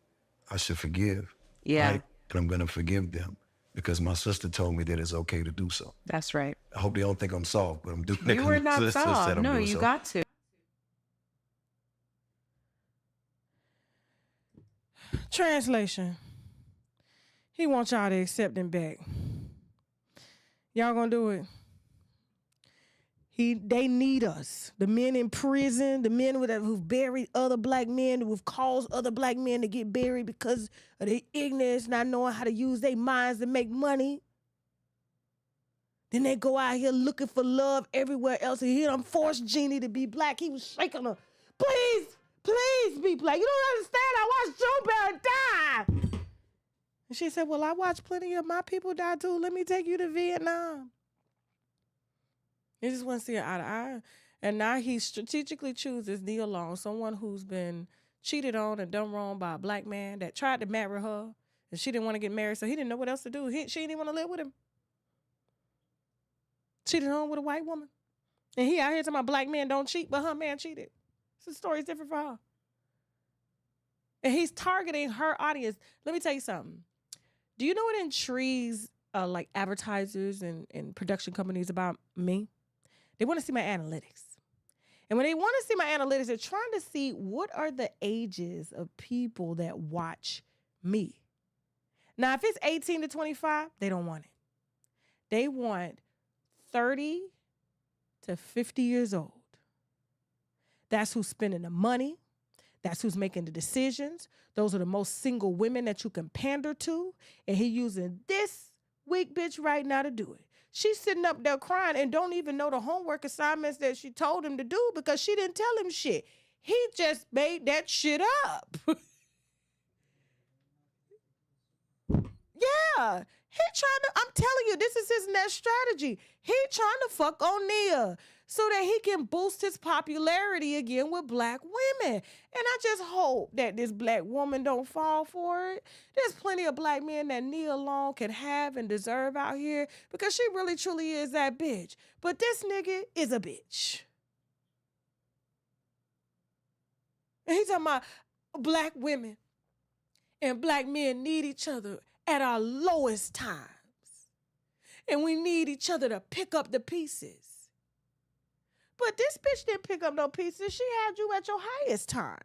I should forgive. Yeah. Right? And I'm going to forgive them, because my sister told me that it's okay to do so. That's right. I hope they don't think I'm soft, but I'm doing it. You were not soft. No, you got to. Translation. He wants y'all to accept him back. Y'all gonna do it? They need us. The men in prison, the men who've buried other black men, who've caused other black men to get buried because of their ignorance, not knowing how to use their minds to make money. Then they go out here looking for love everywhere else. And he done forced Jeannie to be black. He was shaking her. Please be black. You don't understand. I watched Joe Bear die. And she said, well, I watched plenty of my people die too. Let me take you to Vietnam. He just wants to see her eye to eye. And now he strategically chooses Nia Long, someone who's been cheated on and done wrong by a black man that tried to marry her. And she didn't want to get married, so he didn't know what else to do. She didn't even want to live with him. Cheated on with a white woman. And he out here talking about black men don't cheat, but her man cheated. So the story's different for her. And he's targeting her audience. Let me tell you something. Do you know what intrigues like advertisers and production companies about me? They want to see my analytics. And when they want to see my analytics, they're trying to see what are the ages of people that watch me. Now, if it's 18 to 25, they don't want it. They want 30 to 50 years old. That's who's spending the money. That's who's making the decisions. Those are the most single women that you can pander to. And he using this weak bitch right now to do it. She's sitting up there crying and don't even know the homework assignments that she told him to do because she didn't tell him shit. He just made that shit up. Yeah. He trying to, I'm telling you, this is his next strategy. He trying to fuck on Nia so that he can boost his popularity again with black women. And I just hope that this black woman don't fall for it. There's plenty of black men that Nia Long can have and deserve out here because she really truly is that bitch. But this nigga is a bitch. And he's talking about black women and black men need each other at our lowest times. And we need each other to pick up the pieces. But this bitch didn't pick up no pieces. She had you at your highest time.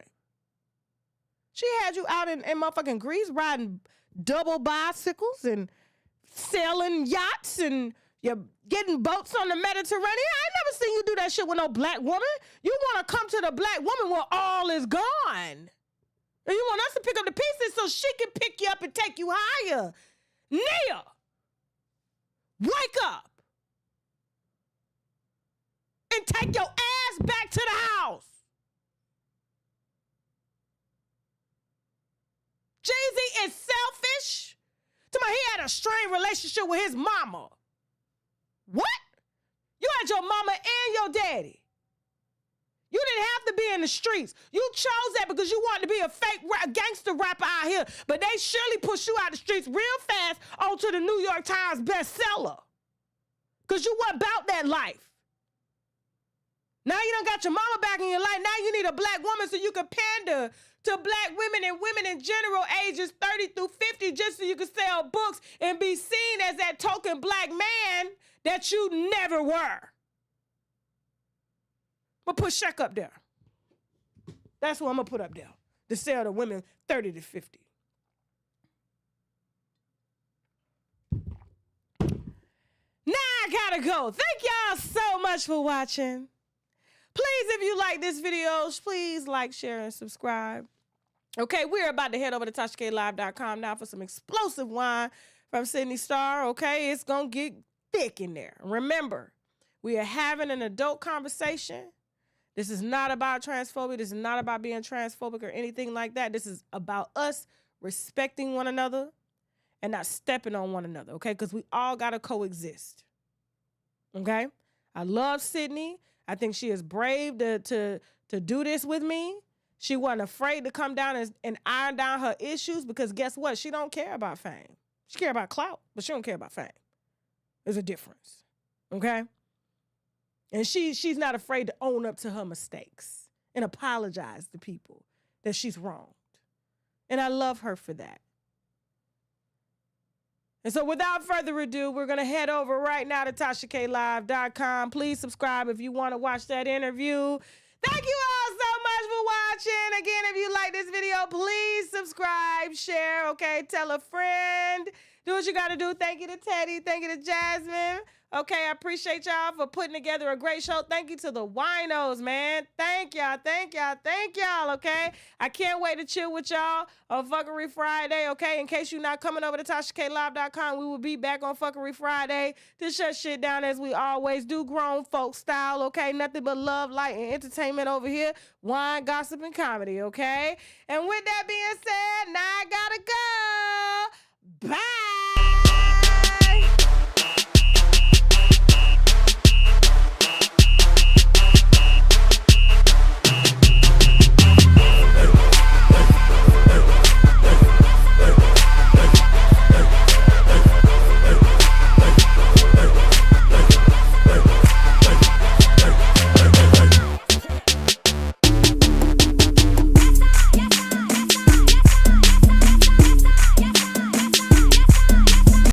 She had you out in motherfucking Greece riding double bicycles and sailing yachts and you're getting boats on the Mediterranean. I ain't never seen you do that shit with no black woman. You want to come to the black woman when all is gone. And you want us to pick up the pieces so she can pick you up and take you higher. Nia, wake up. And take your ass back to the house. Jeezy is selfish. He had a strained relationship with his mama. What? You had your mama and your daddy. You didn't have to be in the streets. You chose that because you wanted to be a fake gangster rapper out here. But they surely pushed you out the streets real fast onto the New York Times bestseller. Because you weren't about that life. Now you done got your mama back in your life. Now you need a black woman so you can pander to black women and women in general ages 30 through 50 just so you can sell books and be seen as that token black man that you never were. I'm gonna put Shaq up there. That's what I'm gonna put up there. To sell to women 30 to 50. Now I gotta go. Thank y'all so much for watching. Please, if you like this video, please like, share, and subscribe. Okay, we're about to head over to tashaklive.com now for some explosive wine from Sydney Star. Okay, it's gonna get thick in there. Remember, we are having an adult conversation. This is not about transphobia. This is not about being transphobic or anything like that. This is about us respecting one another and not stepping on one another, okay? Because we all got to coexist, okay? I love Sydney. I think she is brave to do this with me. She wasn't afraid to come down and iron down her issues because guess what? She don't care about fame. She care about clout, but she don't care about fame. There's a difference, okay? And she's not afraid to own up to her mistakes and apologize to people that she's wronged. And I love her for that. And so without further ado, we're going to head over right now to tashaklive.com. Please subscribe if you want to watch that interview. Thank you all so much for watching. Again, if you like this video, please subscribe, share, okay? Tell a friend. Do what you got to do. Thank you to Teddy. Thank you to Jasmine. Okay, I appreciate y'all for putting together a great show. Thank you to the winos, man. Thank y'all, okay? I can't wait to chill with y'all on Fuckery Friday, okay? In case you're not coming over to TashaKLive.com, we will be back on Fuckery Friday to shut shit down as we always do, grown folk style, okay? Nothing but love, light, and entertainment over here. Wine, gossip, and comedy, okay? And with that being said, now I gotta go. Bye!